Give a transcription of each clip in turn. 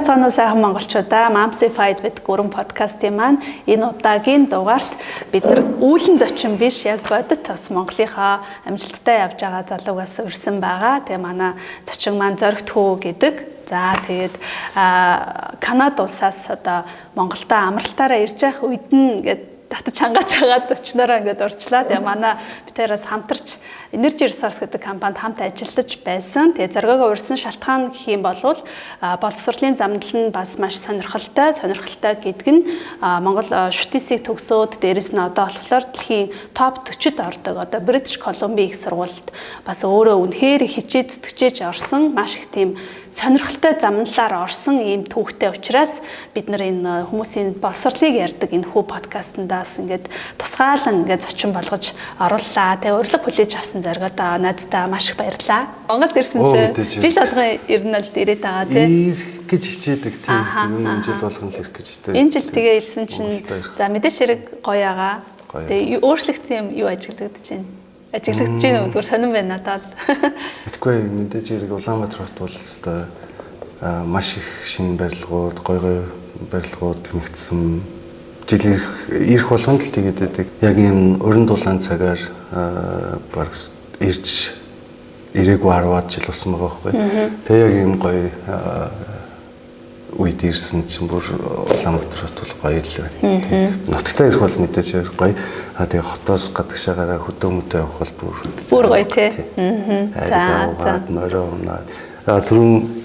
байцгаана уу сайхан монголчуудаа Amplified with Гүрэн подкастын маань энэ удаагийн дугаарт бид нар үүлэн зочин биш яг бодит бас Монголынхаа амжилттай явж байгаа залуугаас өрсөн байгаа. Тэгээ манай зочин маань Зоригтхүү гэдэг. За тэгээд Канада улсаас одоо Монголда амралтаараа ирж явах үед нь ингээд татаж хангаж хагаад очноороо ингээд урчлаа. Тэгээ манай битээрээс хамтарч Energy Resource гэдэг компанид хамт ажиллаж байсан. Тэгээ зоргоогоо урьсан шалтгаан гэх юм бол боловсролын замнал нь бас маш сонирхолтой гэдэг нь Монгол шүтээсийг төгсөөд дээрэс нь одоо болохоор дэлхийн топ 40-д ордог. Одоо British Columbia их сургуульд бас өөрөө үнэхээр хичээд зүтгэж орсон маш их тийм сонирхолтой замналаар орсон ийм түүхтэй учраас бид нар энэ хүмүүсийн боловсролыг ярьдаг энэ хүү подкастандаас ингээд тусгаалan ингээд зочин болгож орууллаа. Тэгээ урилга хүлээж авсан зоригтой надтай маш их баярлалаа. Монголд ирсэн чинь жил болгон ирнэ л ирээд байгаа тий. Ирэх гэж хичээдэг тийм энэ жил болгон л ирэх гэж тий. Энэ жил тэгээ ирсэн чинь за мэдээж хэрэг гоё байгаа. Тэгээ өөрчлөгдсөн юм юу ажиглагдаж байна? Ажиглагдаж байна уу? Зүгээр сонирн байна надад. Мэдгүй мэдээж хэрэг Улаанбаатар хот бол өстой маш их шинэ барилгууд, гоё барилгууд тэмэгдсэн. Жил ирэх болгонд л тэгээд байдаг. Яг энэ өрн дулаан цагаар баг ирж ирээгүй 10-аад жил болсон байгаа байхгүй. Тэгээ яг ийм гоё үед ирсэн чинь бүр Улаанбаатар хот бол гоё л байна. Нутагтаа ирэх бол мэдээж гоё. Тэгээ хотоос гадагшаагаараа хөдөө явах бол бүр гоё тий. За мороо унаа. Түрүүн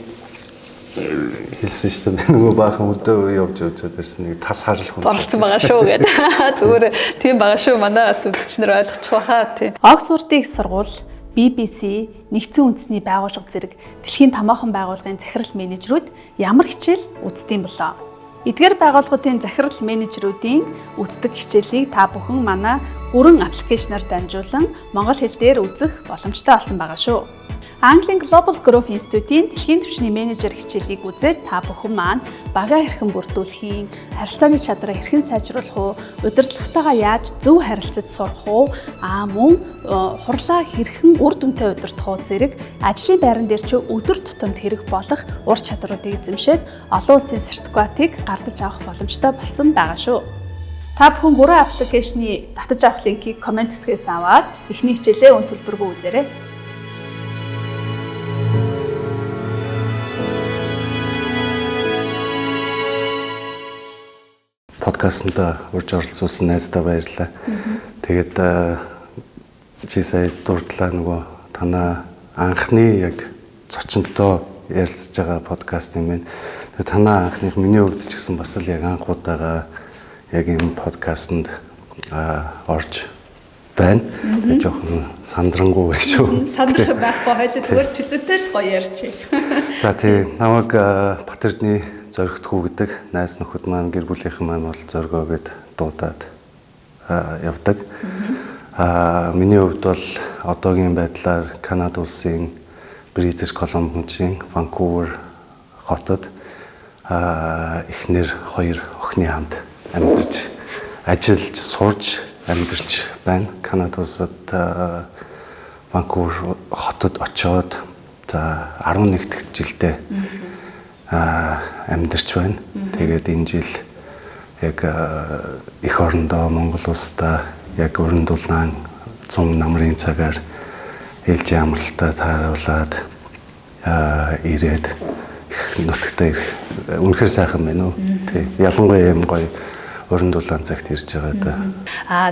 хэлсэн шүү дээ. Нөгөө баахан өдөө явж байсан нэг тас харлах хүн болцсон байгаа шүү гэдэг. Зүгээр тийм байгаа шүү. Манаас үзэгчнэр ойлгочих واخа тий. Оксфордын сургууль, BBC, Нэгдсэн үндэсний байгууллага зэрэг дэлхийн томоохон байгууллагын захирал менежерүүд ямар хичээл үздэг болоо? Эдгээр байгууллагуудын захирал менежерүүдийн үздэг хичээлийг та бүхэн манай Гүрэн аппликейшнаар дамжуулан монгол хэл дээр үзэх боломжтой болсон байгаа шүү. Английн Global Growth Institute-ийн дэлхийн түвшний менежер хичээлийг үзээд та бүхэн маань багаа хэрхэн бүрдүүлэх, харилцааны чадраа хэрхэн сайжруулах уу, удирдлагатайгаа яаж зөв харилцаж сурах уу, мөн хурлаа хэрхэн үр дүнтэй удирдах уу зэрэг ажлын байран дээр ч өдөр тутамд хэрэг болох ур чадруудыг эзэмшээд олон улсын сертификатыг гардаж авах боломжтой болсон байгаа шүү. Та бүхэн Гүрэн аппликейшны татаж авах линкийг комент хэсгээс аваад эхний хичээлээ өн төлбөргүй үзээрэй. Подкастт урьж оролцуулсан найздаа баярлалаа. Тэгээд чи сая дурдлаа нөгөө танаа анхны яг зочинтой ярилцж байгаа подкаст юм байна. Тэгээд танаа анхных миний хувьд ч гэсэн бас л яг анхудаага яг энэ подкастт орж байна. Тэгээд жоохон сандрангуй байх шүү. Сандрах байхгүй хоёул зүгээр чөлөөтэй л гоё ярьчих. За тий намайг Батэрдны Зоригтхүү гэдэг найз нөхөд маань гэр бүлийнхэн маань бол зоргоо гэд дуудаад явдаг. Миний хувьд бол одоогийн байдлаар Канада улсын British Columbia-ийн Vancouver хотод эхнэр хоёр охины хамт амьдарч ажиллаж сурж амьдарч байна. Канада улсад Vancouver хотод очоод за 11 дахь жилдээ амьдарч байна. Тэгээд энэ жил яг эх орондоо Монгол улстай яг өрн дулаан цум намрын цагаар ээлжийн амралтаа тааруулаад ирээд их нутагтаа ирэх үнэхээр сайхан байна уу. Тэг. Ялангуяа юм гоё өрн дулаан цагт ирж байгаа да.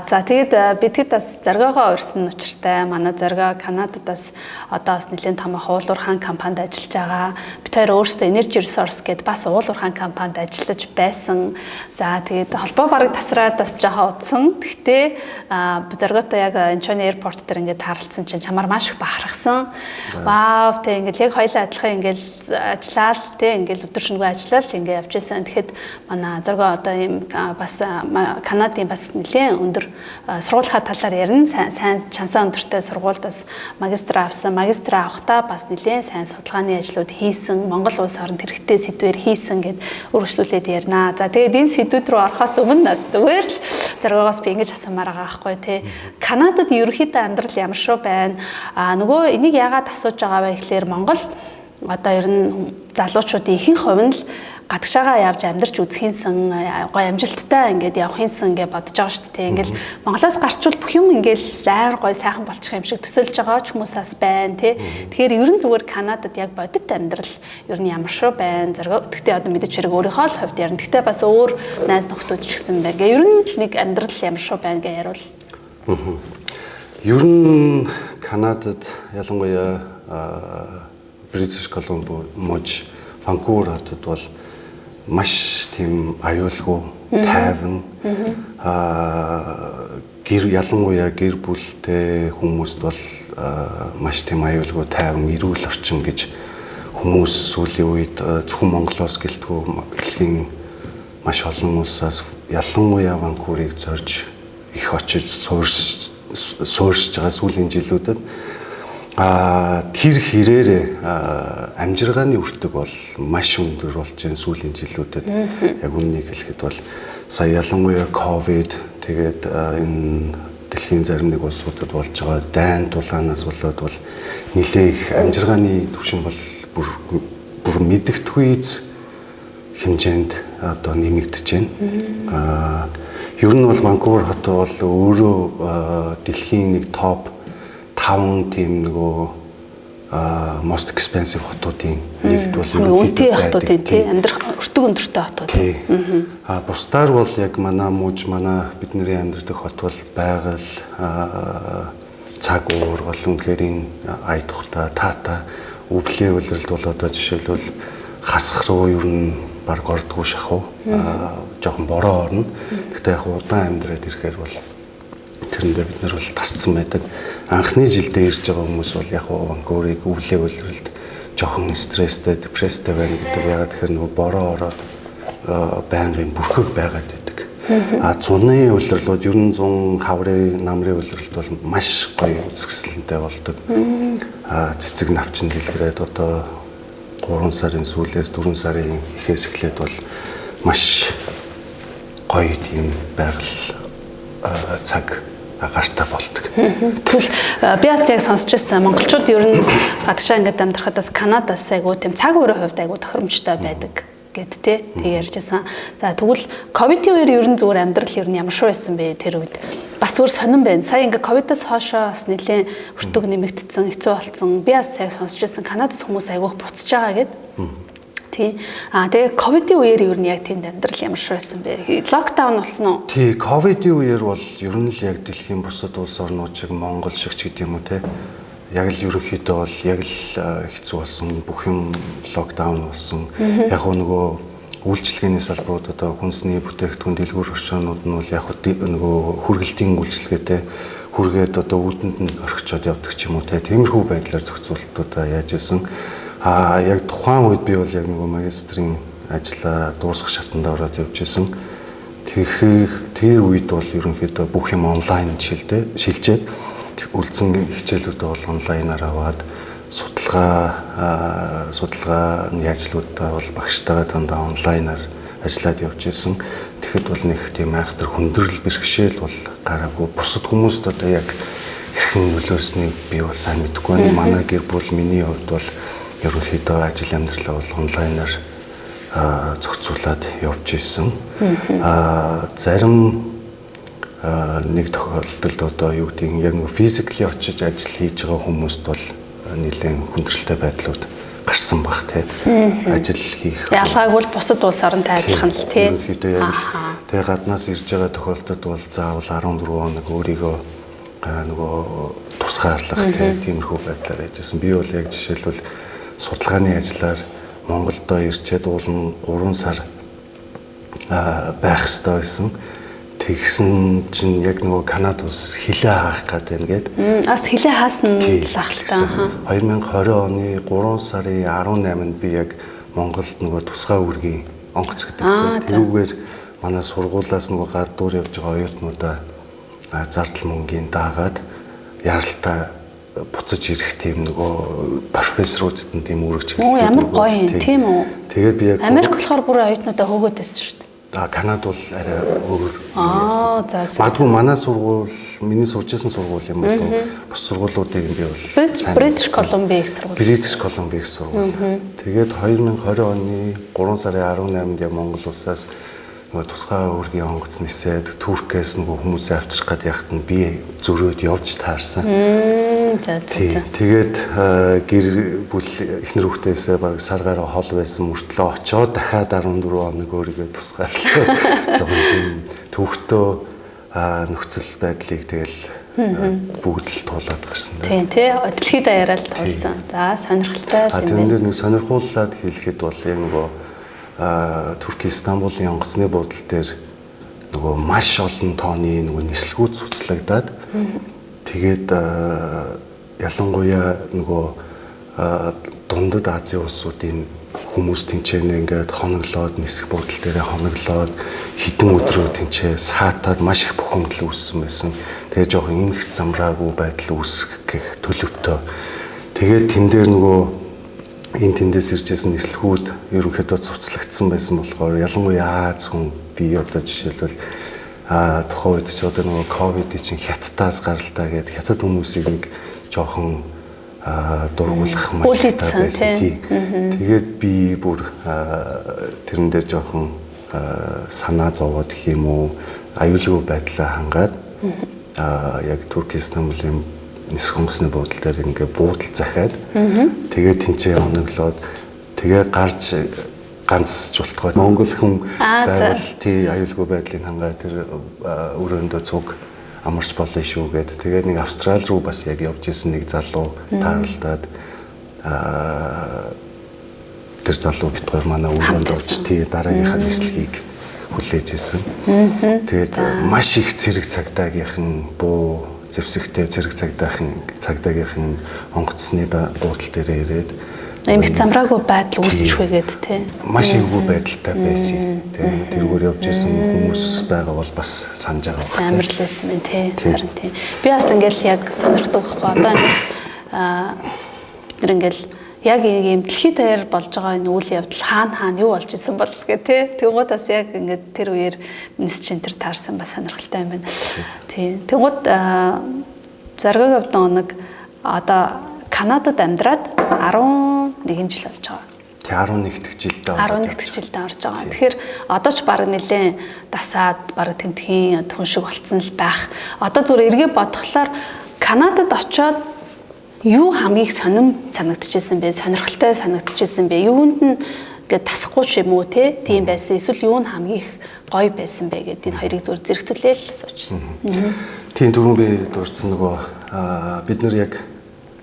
За тэгээд бидэд бас зоргоогоо урьсан учиртай манай зоргоо Канададаас одоо бас нэлээд том уулуурхаан компанид ажиллаж байгаа. Бид хоёр өөрсдөө Energy Resource гэдэг бас уулуурхаан компанид ажиллаж байсан. За тэгээд холбоо бараг тасраад бас жахаа утсан. Гэхдээ зоргоотой яг Инчоны airport дээр ингээд тааралцсан чинь чамаар маш их бахархсан. Вау тэг ингээд яг хоёулаа адилхан ингээд ажиллаад тэг ингээд өдөр шөнөгүй ажиллаад ингээд явж байсан. Тэгэхэд манай зоргоо одоо ийм бас Канадын бас нэлээд өндөр сургуулийн талаар ярина. Сайн чансаа өндөртэй сургуульдаас магистр авсан. Магистр авахдаа бас нэлээд сайн судалгааны ажлууд хийсэн. Монгол улс орнд хэрэгтэй сэдвээр хийсэн гэд үргэлжлүүлээд ярина. За тэгээд энэ сэдвүүд рүү орохоос өмнө бас зүгээр л зоргоогоос би ингэж асуумаар байгаа байхгүй тий. Канадад ерөнхийдөө амьдрал ямар шүү байна? Нөгөө энийг яагаад асууж байгаа вэ гэхээр Монгол одоо ер нь залуучуудын ихэнх хувь нь л гадагшаагаа явж амьдарч үзхийнсэн гоё амжилттай ингээд явахынсэн гэж бодож байгаа шүү дээ. Ингээл Монголоос гарчвал бүх юм ингээл амар гоё сайхан болчих юм шиг төсөөлж байгаа ч хүмүүсээс байна тий. Тэгэхээр ерөн зүгээр Канадад яг бодит амьдрал ер нь ямар шүү байна. Гэхдээ одоо мэдээж хэрэг өөрийнхөө л хувьд ярина. Гэхдээ бас өөр найз нөхдүүд ч гэсэн байна. Гэ ер нь нэг амьдрал ямар шүү байна гэж яривал. Ер нь Канадад ялангуяа British Columbia мөж Ванкувер хотод бол маш тийм аюулгүй, тайван гэр ялангуяа гэр бүлтэй хүмүүст бол маш тийм аюулгүй, тайван, эрүүл орчин гэж хүмүүс сүүлийн үед зөвхөн Монголоос гэлтгүй дэлхийн маш олон улсаас ялангуяа Ванкуверыг зорж их очиж суурьшиж байгаа сүүлийн жилүүдэд тэр хэрээр амжиргааны үртэг бол маш өндөр болж байгаа сүүлийн жилүүдэд яг үннийг хэлэхэд бол сая ялангуяа ковид тэгээд энэ дэлхийн зарим нэг улсуудад болж байгаа дайн тулаанаас болоод бол нэлээ их амжиргааны түвшин бол бүр мэддэхгүй хэмжээнд одоо нэмэгдэж байна. Ер нь бол Ванкувер хот бол өөрөө дэлхийн нэг топ 5 тийм нөгөө most expensive хотуудын нэгд бол үнэтэй хотуудын тий амьдрах өртөг өндөртэй хотууд. Бусдаар бол яг манай мууж манай бидний амьдардаг хот бол байгаль цаг уур бол үнэхээр ая тухтай таата өвлийн үйлрэлд бол одоо жишээлбэл хасах руу ер нь баг ордгоо шахав жоохон бороо орно. Гэхдээ яг удаан амьдраад ирэхээр бол тэрэндээ бид нар бол тасцсан байдаг. Анхны жилдээ ирж байгаа хүмүүс бол яг Ванкуверыг өвлийн үйлрэлд жоохон стресстэй, депресстэй байна гэдэг. Ягаад гэхээр нөгөө бороо ороод байнгын бүрхэг байгаад байдаг. Цуны үйлрэлүүд ер нь 100 хаврын намрын үйлрэлд бол маш гоё үзэсгэлэнтэй болдог. Цэцэг навчин дэлгэрээд одоо 3 сарын сүүлээс 4 сарын эхээс эхлээд бол маш гоё тийм байгаль цаг агаартай болдог. Тэгвэл би бас яг сонсч байсан монголчууд ер нь гадагшаа ингээд амьдрахадаас Канадаас айгуу тийм цаг уурын хувьд айгуу тохиромжтой байдаг гэд тэ ярьжсэн. За тэгвэл ковидын үеэр ер нь зүгээр амьдрал ер нь ямар шүү байсан бэ тэр үед? Бас өөр сонирн байна. Сая ингээд ковидоос хоошоо бас нэлээд өртөг нэмэгдсэн, хэцүү болсон. Би бас яг сонсч байсан Канадаас хүмүүс айгуух буцаж байгаа гэд. Тий. Тэгээ ковидын үеэр ер нь яг тэнд амьдрал ямар шүү байсан бэ? Локдаун болсон уу? Тий, ковидын үеэр бол ер нь л яг дэлхийн бусад улс орнууд шиг Монгол шиг ч гэдэг юм уу те. Яг л ерөнхийдөө бол яг л хэцүү болсон, бүх юм локдаун болсон. Яг нөгөө үйлчлэгээний салбарууд одоо хүнсний бүтээгдэхүүн дэлгүүр орчноууд нь бол яг нөгөө хүргэлтийн үйлчлэгээтэй хүргээд одоо үүдэнд нь орхичод явдаг ч юм уу те. Тиймэрхүү байдлаар зохицуулалтуудаа яаж исэн. Яг тухайн үед би бол яг нөгөө магистрийн ажлаа дуусгах шатанд ороод явж исэн. Тэр үед бол ерөнхийдөө бүх юм онлайн шилжээд үлдсэн хичээлүүдээ бол онлайнаар аваад судалгааны ажлуудаа бол багштайгаа дандаа онлайнаар ажиллаад явж исэн. Тэгэхэд бол нэг тийм айхтар хүндрэл бэрхшээл бол гараагүй. Бусад хүмүүст одоо яг хэрхэн нөлөөснийг би бол сайн мэдэхгүй байна. Манай гэр бүл миний хувьд бол ерөнхийдөө ажил амьдралаа бол онлайнаар зохицуулаад явж исэн. Зарим нэг тохиолдолд одоо юу гэдэг нь яг нэг физикли очиж ажил хийж байгаа хүмүүст бол нэлээд хүндрэлтэй байдлууд гарсан баг тий. Ажил хийх. Ялгаагүй бусад улс оронтой адилхан л тий. Тэгээ гаднаас ирж байгаа тохиолдолд бол заавал 14 хоног өөрийгөө нөгөө тусгаарлах тиймэрхүү байдлаар яжсэн. Би бол яг жишээлбэл судалгааны ажлаар Монголдо ирчээд уулын 3 сар байх ёстой байсан. Тэгсэн чинь яг нөгөө Канада улс хилээ хаах гэдэг байна гээд. Бас хилээ хаасан лах л та. 2020 оны 3 сарын 18-нд би яг Монголд нөгөө тусгай үүргийн онгоц гэдэг. Тэрүүгээр манай сургуулиас нөгөө гадуур явж байгаа оюутнуудаа зардал мөнгөний даагаад яралтаа буцаж ирэх тийм нөгөө профессоруудад нь тийм үүрэг чиглэлтэй. Ямар гоё юм тийм үү? Тэгээд би яг Америк болохоор бүр оюутнуудаа хөөгөөд байсан шүү дээ. Канад бол арай өөр. За. Магадгүй манай сургууль, миний сурч байсан сургууль юм болов уу? Бус сургуулиудыг би бол British Columbia гэх сургууль. British Columbia гэх сургууль. Тэгээд 2020 оны 3 сарын 18-нд яг Монгол улсаас нөгөө тусгай өргөгийн онгоц нисээд Туркээс нөгөө хүмүүсээ авчрах гээд яхад нь би зөрөөд явж таарсан. За. Тэгээд гэр бүл эхнэр хүүхдээсээ баг сар гаруй хол байсан мөртлөө очоод дахиад 14 хоног өөрийгөө тусгаарлаа. Тэгвэл төвхтөө нөхцөл байдлыг тэгэл бүгд л туулаад гарсан. Тийм. Дэлхийд даяараа л туулсан. За сонирхолтой юм байна. Тэр нэг сонирхууллаад хэлэхэд бол яг нөгөө Турки Стамбулын онгоцны буудлын дээр нөгөө маш олон тооны нөгөө нислэгүүд цуцлагдаад тэгээд ялангуяа нөгөө дундад Азийн улсуудын хүмүүс тэнцэнэ ингээд хоноглоод нисэх буудлын дээр хоноглоод хэдэн өдрөө тэнцээ саатаад маш их бухимдал үүссэн байсан. Тэгээ жоохон ингэх замраагүй байдал үүсэх гэх төлөвтэй. Тэгээд тэн дээр нөгөө энэ тэндээс иржсэн нислэгүүд ерөнхийдөө цуцлагдсан байсан болохоор ялангуяа Аз хүн би одоо жишээлбэл тухайн үед ч одоо нөгөө ковидын чинь хятадаас гаралтай гэдэг хятад хүмүүсийг нэг жоохон дургуулах маягтай байсан тийм. Тэгээд би бүр тэрэн дээр жоохон санаа зовоод гэх юм уу аюулгүй байдлаа хангаад яг Турки Стамбулын нисэх онгоцны буудлын дээр ингээ буудал захиад тэгээд тэнцээ оноглоод тэгээ гарч ганц жуултгой Монгол хүн байвал тий аюулгүй байдлыг хангаа тэр өрөөндөө цуг амарч болно шүү гэд тэгээд нэг Австрал руу бас яг явж исэн нэг залуу тааралдаад тэр залуу битгаар манай өрөөнд орж тий дараагийнхаа нислэгийг хүлээж исэн. Тэгээд маш их зэрэг цагдаагийнхан буу зэвсэгтэй зэрэг цагдаагийнхан онгоцны буудлын дээр ирээд ийм их замраагүй байдал үүсчихвэгээд тий. Маш эвгүй байдалтай байсан. Тий. Тэргээр явж исэн хүмүүс байгаа бол бас санаж байгаа. Бас амар л байсан мэн тий. Харин тий. Би бас ингээл яг сонирхдаг байхгүй. Одоо ингээл бид нар ингээл яг ийм дэлхийд даяар болж байгаа энэ үйл явдал хаана юу болж исэн бол гэх тий. Тэгвэл бас яг ингээд тэр үеэр минс чин тэр таарсан бас сонирхолтой юм байна. Тий. Тэгвэл Зоргогийн хувьд нэг одоо Канадад амьдраад 11 жил болж байгаа. Тий 11 дэх жилдээ 11 дэх жилдээ орж байгаа. Тэгэхээр одоо ч баг нэлээд дасаад баг тэмтгийн хүн шиг болцсон л байх. Одоо зүгээр эргээ бодглохлоор Канадад очоод юу хамгийн их санагдчихсэн бэ? Сонирхолтой санагдчихсэн бэ? Юунд нь ингээд тасахгүй ч юм уу тийм байсан. Эсвэл юу нь хамгийн их гоё байсан бэ гэдэг энэ хоёрыг зүгээр зэрэгцүүлээл сууч. Тийм түрүүн би дурдсан нөгөө бид нар яг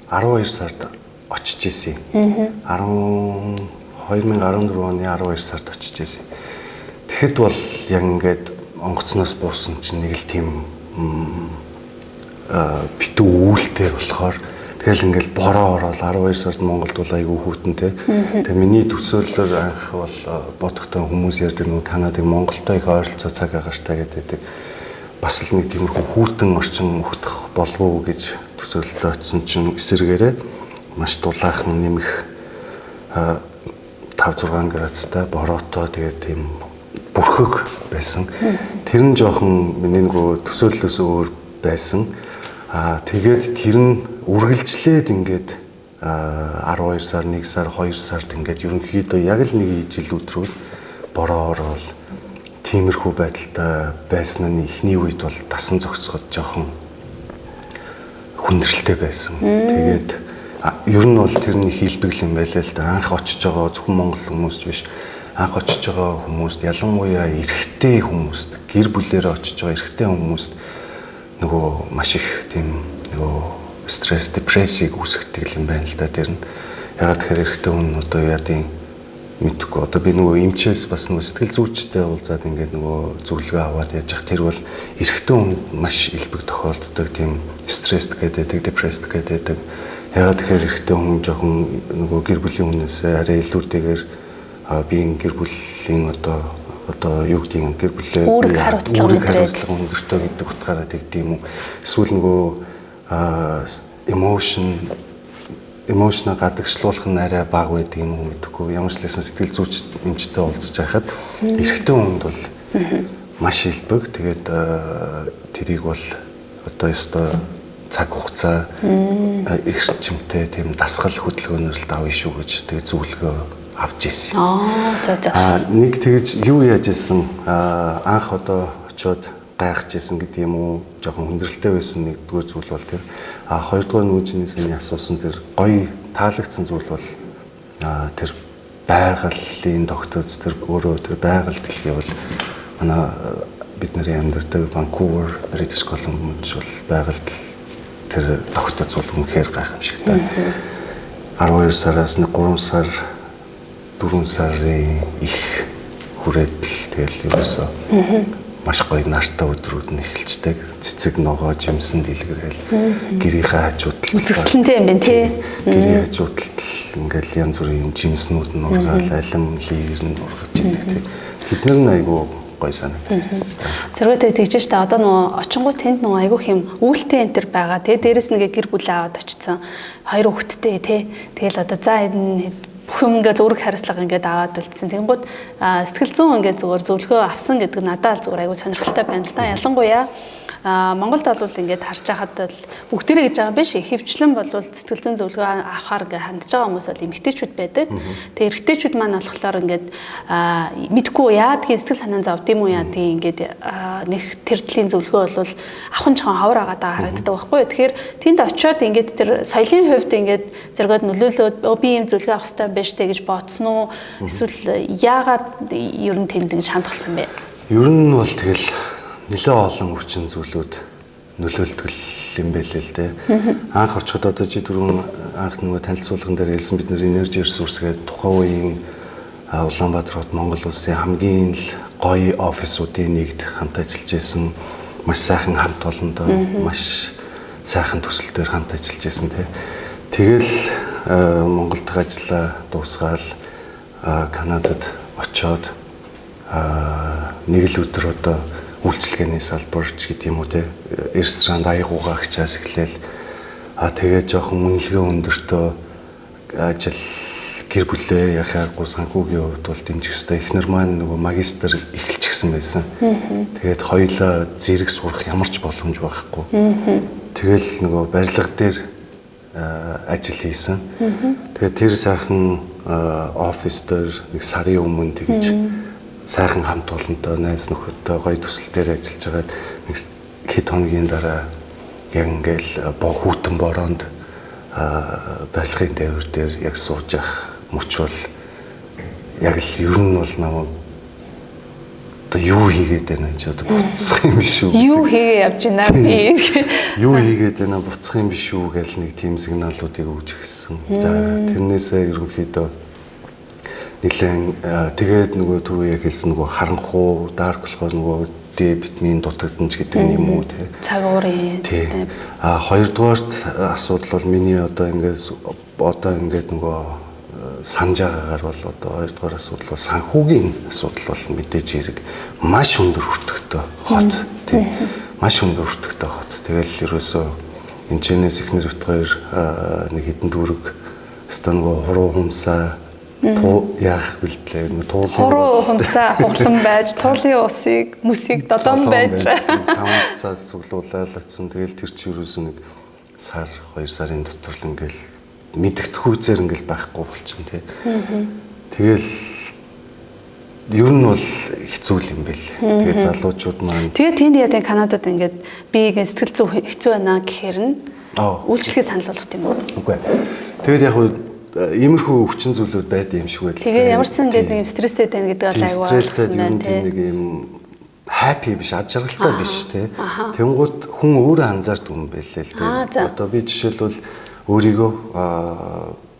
12 сард очиж исэн. 2014 оны 12 сард очиж исэн. Тэгэхэд бол яг ингээд онгоцноос буусан чинь нэг л тийм битүү үүлтэй болохоор тэгэл ингээл бороо ороод 12 сард Монголд бол айгүй хүүтэнтэй. Тэгээ миний төсөөллөөр анх бол бодохтой хүмүүс ярьдаг нөгөө Канадыг Монголтой их ойролцоо цаг агаартай гэдэг. Бас л нэг тиймэрхүү хүүтэн орчин өгөх болов уу гэж төсөөлөлтөд очсон чинь эсэргээрээ маш дулаахан нэмэх 5-6 градустай бороотой тэгээд тийм бүрхэг байсан. Тэр нь жоохон миний нөгөө төсөөллөөс өөр байсан. Тэгээд тэр нь үргэлжлээд ингээд 12 сар, 1 сар, 2 сард ингээд ерөнхийдөө яг л нэг жил өдрөө бороо ороод тиймэрхүү байдалтай байсан нь эхний үед бол тасан зогсоход жоохон хүндрэлтэй байсан. Тэгээд ер нь бол тэрний хийлбэгэл юм байлаа л да. Анх очиж байгаа зөвхөн монгол хүмүүс биш. Анх очиж байгаа хүмүүст ялангуяа эрэгтэй хүмүүст, гэр бүлээрээ очиж байгаа эрэгтэй хүмүүст нөгөө маш их тийм нөгөө стресс, депрессийг үүсгдэг юм байна л да. Тэр нь ягаад тэгэхээр эрэгтэй хүн одоо яадын мэдгүй. Одоо би нөгөө эмчээс бас нөгөө сэтгэл зүйчтэй уулзаад ингээд нөгөө зөвлөгөө аваад яаж явах тэр бол эрэгтэй хүн маш илбэг тохиолддог тийм стресс гэдэг, депресс гэдэг. Ягаад тэгэхээр эрэгтэй хүн жоохон нөгөө гэр бүлийн хүнээс арай илүүтэйгээр биеийн гэр бүлийн одоо юу гэдэг юм гэр бүлээ үүрэг хариуцлага өндөртэй гэдэг утгаараа тэгдэм үү. Эсвэл нөгөө эмошн гадагшлуулах нь арай бага байдаг юм уу гэдэггүй. Ямар ч лсэн сэтгэл зүйч эмчтэй уулзж байхад эрэгтэй хүнд бол Маш илбэг. Тэгээд тэрийг бол одоо ёстой цаг хугацаа эрчимтэй тийм дасгал хөдөлгөөнөөр л давна шүү гэж тэгээд зөвлөгөө авч ирсэн. Нэг тэгж юу яаж исэн анх одоо очиод гайхаж исэн гэдэг юм уу, жоохон хүндрэлтэй байсан нэгдүгээр зүйл бол тэр хоёрдугаар нүжинээс нь асуусан тэр гоё таалагдсан зүйл бол тэр байгалийн тогтоц тэр өөрөө тэр байгаль дэлхий бол манай бидний амьдардаг Vancouver, British Columbia бол байгальд тэр тогтоц бол үнэхээр гайхамшигтай. 12 сараас 3 сар 4 сарын их хүрээд тэгэл ерөөсөө маш гоё нартай өдрүүд нь эхэлждэг. Цэцэг ногоо жимсэн дэлгэрэл гэрийнхээ хажууд үзэсгэлэнтэй юм байна тий. Гэрийн хажууд ингээл янз бүрийн жимснүүд нь ургаал алим лир нь ургаж идэг тий. Тэднэр нь айгүй гоё санагдаж байна. Зэрэгтэй тэгж штэ одоо нөгөө очингуу тэнд нөгөө айгүй хэм үүлтэй энэ төр байгаа тий. Дээрээс нэгэ гэр бүлээ аваад очсон. 2 хүүхэдтэй тий. Тэгэл одоо за энэ бүх юм ингээд үүрэг хариуцлага ингээд аваад үлдсэн. Тэнгууд сэтгэл зүйн ингээд зүгээр зөвлөгөө авсан гэдэг надад зүгээр айгүй сонирхолтой байна л да. Ялангуяа Монголд бол ингээд харж байхад бол бүгдээрээ гэж байгаа биш. Ихэвчлэн бол сэтгэл зүйн зөвлөгөө авахаар ингээд хандж байгаа хүмүүс бол эмэгтэйчүүд байдаг. Тэгээ эрэгтэйчүүд маань болохоор ингээд мэдгүй яадгийн сэтгэл санаан зовд юм уу яадгийн ингээд нэг тэр төлийн зөвлөгөө бол авах нь жоохон ховор агаад байгаа харагддаг байхгүй юу. Тэгэхээр тэнд очиод ингээд тэр соёлын хувьд ингээд зэрэгд нөлөөлөөд би ийм зөвлөгөө авах хэрэгтэй байж тээ гэж бодсон уу? Эсвэл яагаад ер нь тэнд ингэж хандгалсан бэ? Ер нь бол тэгэл нэлээд олон хүчин зүйлүүд нөлөөлдөг юм байлээ л дээ. Анх очиход одоо чи түрүүн анх нөгөө танилцуулган дээр хэлсэн бид нэр энержи ресурс гэдэг тухайн үеийн Улаанбаатар хот Монгол улсын хамгийн л гоё офисуудын нэгд хамт ажиллаж байсан. Маш сайхан хамт олондоо маш сайхан төсөл дээр хамт ажиллаж байсан тий. Тэгэл Монголд ажиллаа дуусгаал Канадад очоод нэг л өдөр одоо үйлчлэгээний салбарч гэдэг юм уу те ресторанд аягуугаа хчаас эхлээл тэгээд жоохон үнэлгээ өндөртөө ажил гэр бүлээ яхааргүй санхүүгийн хувьд бол дэмжих хэрэгтэй. Эхнэр маань нөгөө магистр эхэлчихсэн байсан. Тэгээд хоёулаа зэрэг сурах ямар ч боломж байхгүй. Тэгэл нөгөө барилга дээр ажил хийсэн. Тэгээд тэр сайхан офис дээр нэг сарын өмнө тэгж сайхан хамт олонтой найз нөхөдтэй гоё төсөл дээр ажиллаж байгаад нэг хэд хоногийн дараа яг ингээл хүүтэн бороонд барилгын дээвэр дээр яг сууж явах мөч бол яг л ер нь бол намайг одоо юу хийгээд байна ч одоо буцах юм биш үү? Юу хийгээ явж байна би? Юу хийгээд байна буцах юм биш үү гэл нэг тийм сигналуудыг өгч эхэлсэн. За тэрнээсээ ерөнхийдөө нэлээд тэгээд нөгөө түрүү яг хэлсэн нөгөө харанхуу дарк болохоор нөгөө D витамин дутагдана ч гэдэг юм уу тий. Цаг уурын. Хоёрдугаарт асуудал бол миний одоо ингээд нөгөө санаж байгаагаар бол одоо хоёрдугаар асуудал бол санхүүгийн асуудал бол мэдээж хэрэг маш өндөр хүртэгтэй хот тий. Маш өндөр хүртэгтэй хот. Тэгэл ерөөсөө энэчнээс ихнэр бит хоёр нэг хэдэн дүүрэг өстө нөгөө хуруу хумсаа яах бэлтлээ туулын хуруу хумсаа хуглан байж туулын усыг мөсийг 7 байж 5 цаас цуглуулаад очсон. Тэгэл тэр чи юусэн нэг сар 2 сарын дотор л ингээл мэдгэдэггүйзээр ингээл байхгүй болчихно тий. Тэгэл ер нь бол хэцүү юм байл. Тэгээ залуучууд маань тэгээ тэнд яа Канадад ингээд би ингээд сэтгэл зүй хэцүү байна гэхээр нь үйлчлэгээ санал болгох юм уу? Үгүй. Тэгээд яг иймэрхүү өвчин зүйлүүд байдаг юм шиг байл. Тэгээ ямарсан ингээд нэг стресстэй байна гэдэг бол айгүй ойлгосон байна тий. Нэг юм happy биш, ад жаргалтай биш тий. Тэнгууд хүн өөрөө анзаардаг юм байлээ л тий. Одоо би жишээлбэл өөрийгөө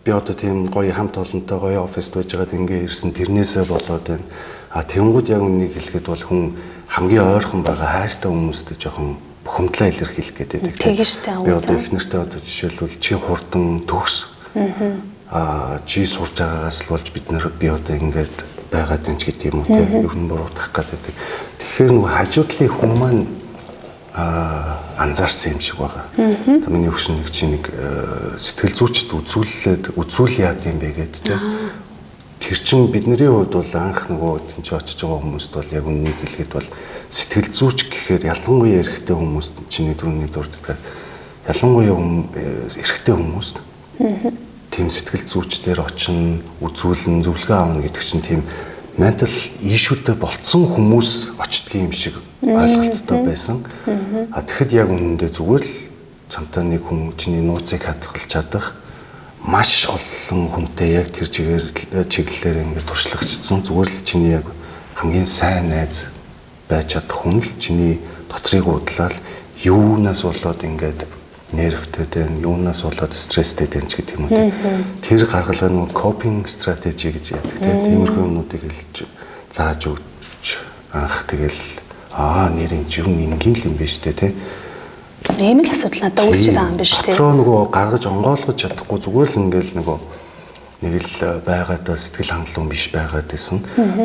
би одоо тийм гоё хамт олонтой гоё оффист байж байгаад ингээ ирсэн тэрнээсээ болоод байна. Тэнгууд яг үнийг хэлэхэд бол хүн хамгийн ойрхон байгаа хайртай хүмүүстэй жоохон бухимдлаа илэрхийлэх гэдэг. Тэгэж штэ би одоо их нэртэй одоо жишээлбэл чи хурдан төгс чи сурж байгаагаас л болж бид нэр би одоо ингээд байгаад энэ ч гэдэг юм уу те ер нь буруутгах гэдэг. Тэгэхээр нөгөө хажуудлын хүн маань анзаарсан юм шиг байгаа. Одоо миний өгшин нэг чи нэг сэтгэл зүйчд үзүүл яад юм бэ гэдэг те. тэр чин бидний хувьд бол анх нөгөө тэнцээ очиж байгаа хүмүүст бол яг үннийг хэлэхэд бол сэтгэл зүйч гэхээр ялангуяа эрэгтэй хүмүүст чиний түрүүний дурддаг ялангуяа эрэгтэй хүмүүст тийм сэтгэл зүйчдэр очино үзүүлэн зөвлөгөө авна гэдэг чинь тийм ментал ишүүтэй болцсон хүмүүс очдгийн юм шиг ойлголттой байсан. А тэгэхэд яг үнэндээ зүгээр л чамтай нэг хүн чиний нууцыг хадгалж чадах маш олон хүнтэй яг тэр чиглэлээр ингээд туршлагачсан зүгээр л чиний яг хамгийн сайн найз байж чадах хүн л чиний дотрыг удлаад юунаас болоод ингээд нервтэй дээ, юунаас болоод стресстэй дээ ч гэдэг юм уу. Тэр гаргалгаа нөгөө копинг стратеги гэж яадаг тиймэрхүү юмнуудыг хэлж зааж өгч анх тэгэл нэр энэ юм ингийн л юм биш үү ийм л асуудал надад үүсч байгаа юм биш үү? Тэр нөгөө гаргаж онгойлгож чадахгүй зүгээр л ингээл нөгөө нэг л байгаадаа сэтгэл хангалуун биш байгаад байсан.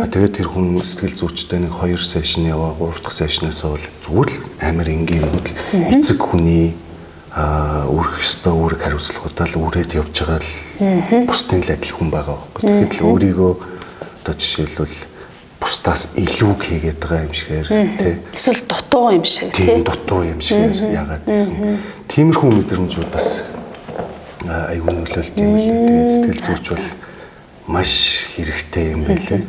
Тэгээд тэр хүн сэтгэл зүйчтэй нэг 2 сешн яваа, 3 дахь сешнээс бол зүгээр л амар энгийн юмуд эцэг хүний өөрөх ёстой үүрэг хариуцлагуудаа л үрээд явж байгаа л бусдын л адил хүн байгаа байхгүй. Тэгэхээр л өөрийгөө одоо жишээлбэл бусдаас илүү хийгээд байгаа юм шигээр тий. Эсвэл дутуу юм шиг тий. Дутуу юм шигээр яагаад гэсэн. Тиймэрхүү мэдрэмжүүд бас аюул нөлөөлт юм л. Тэгээд сэтгэл зүйч бол маш хэрэгтэй юм байлээ.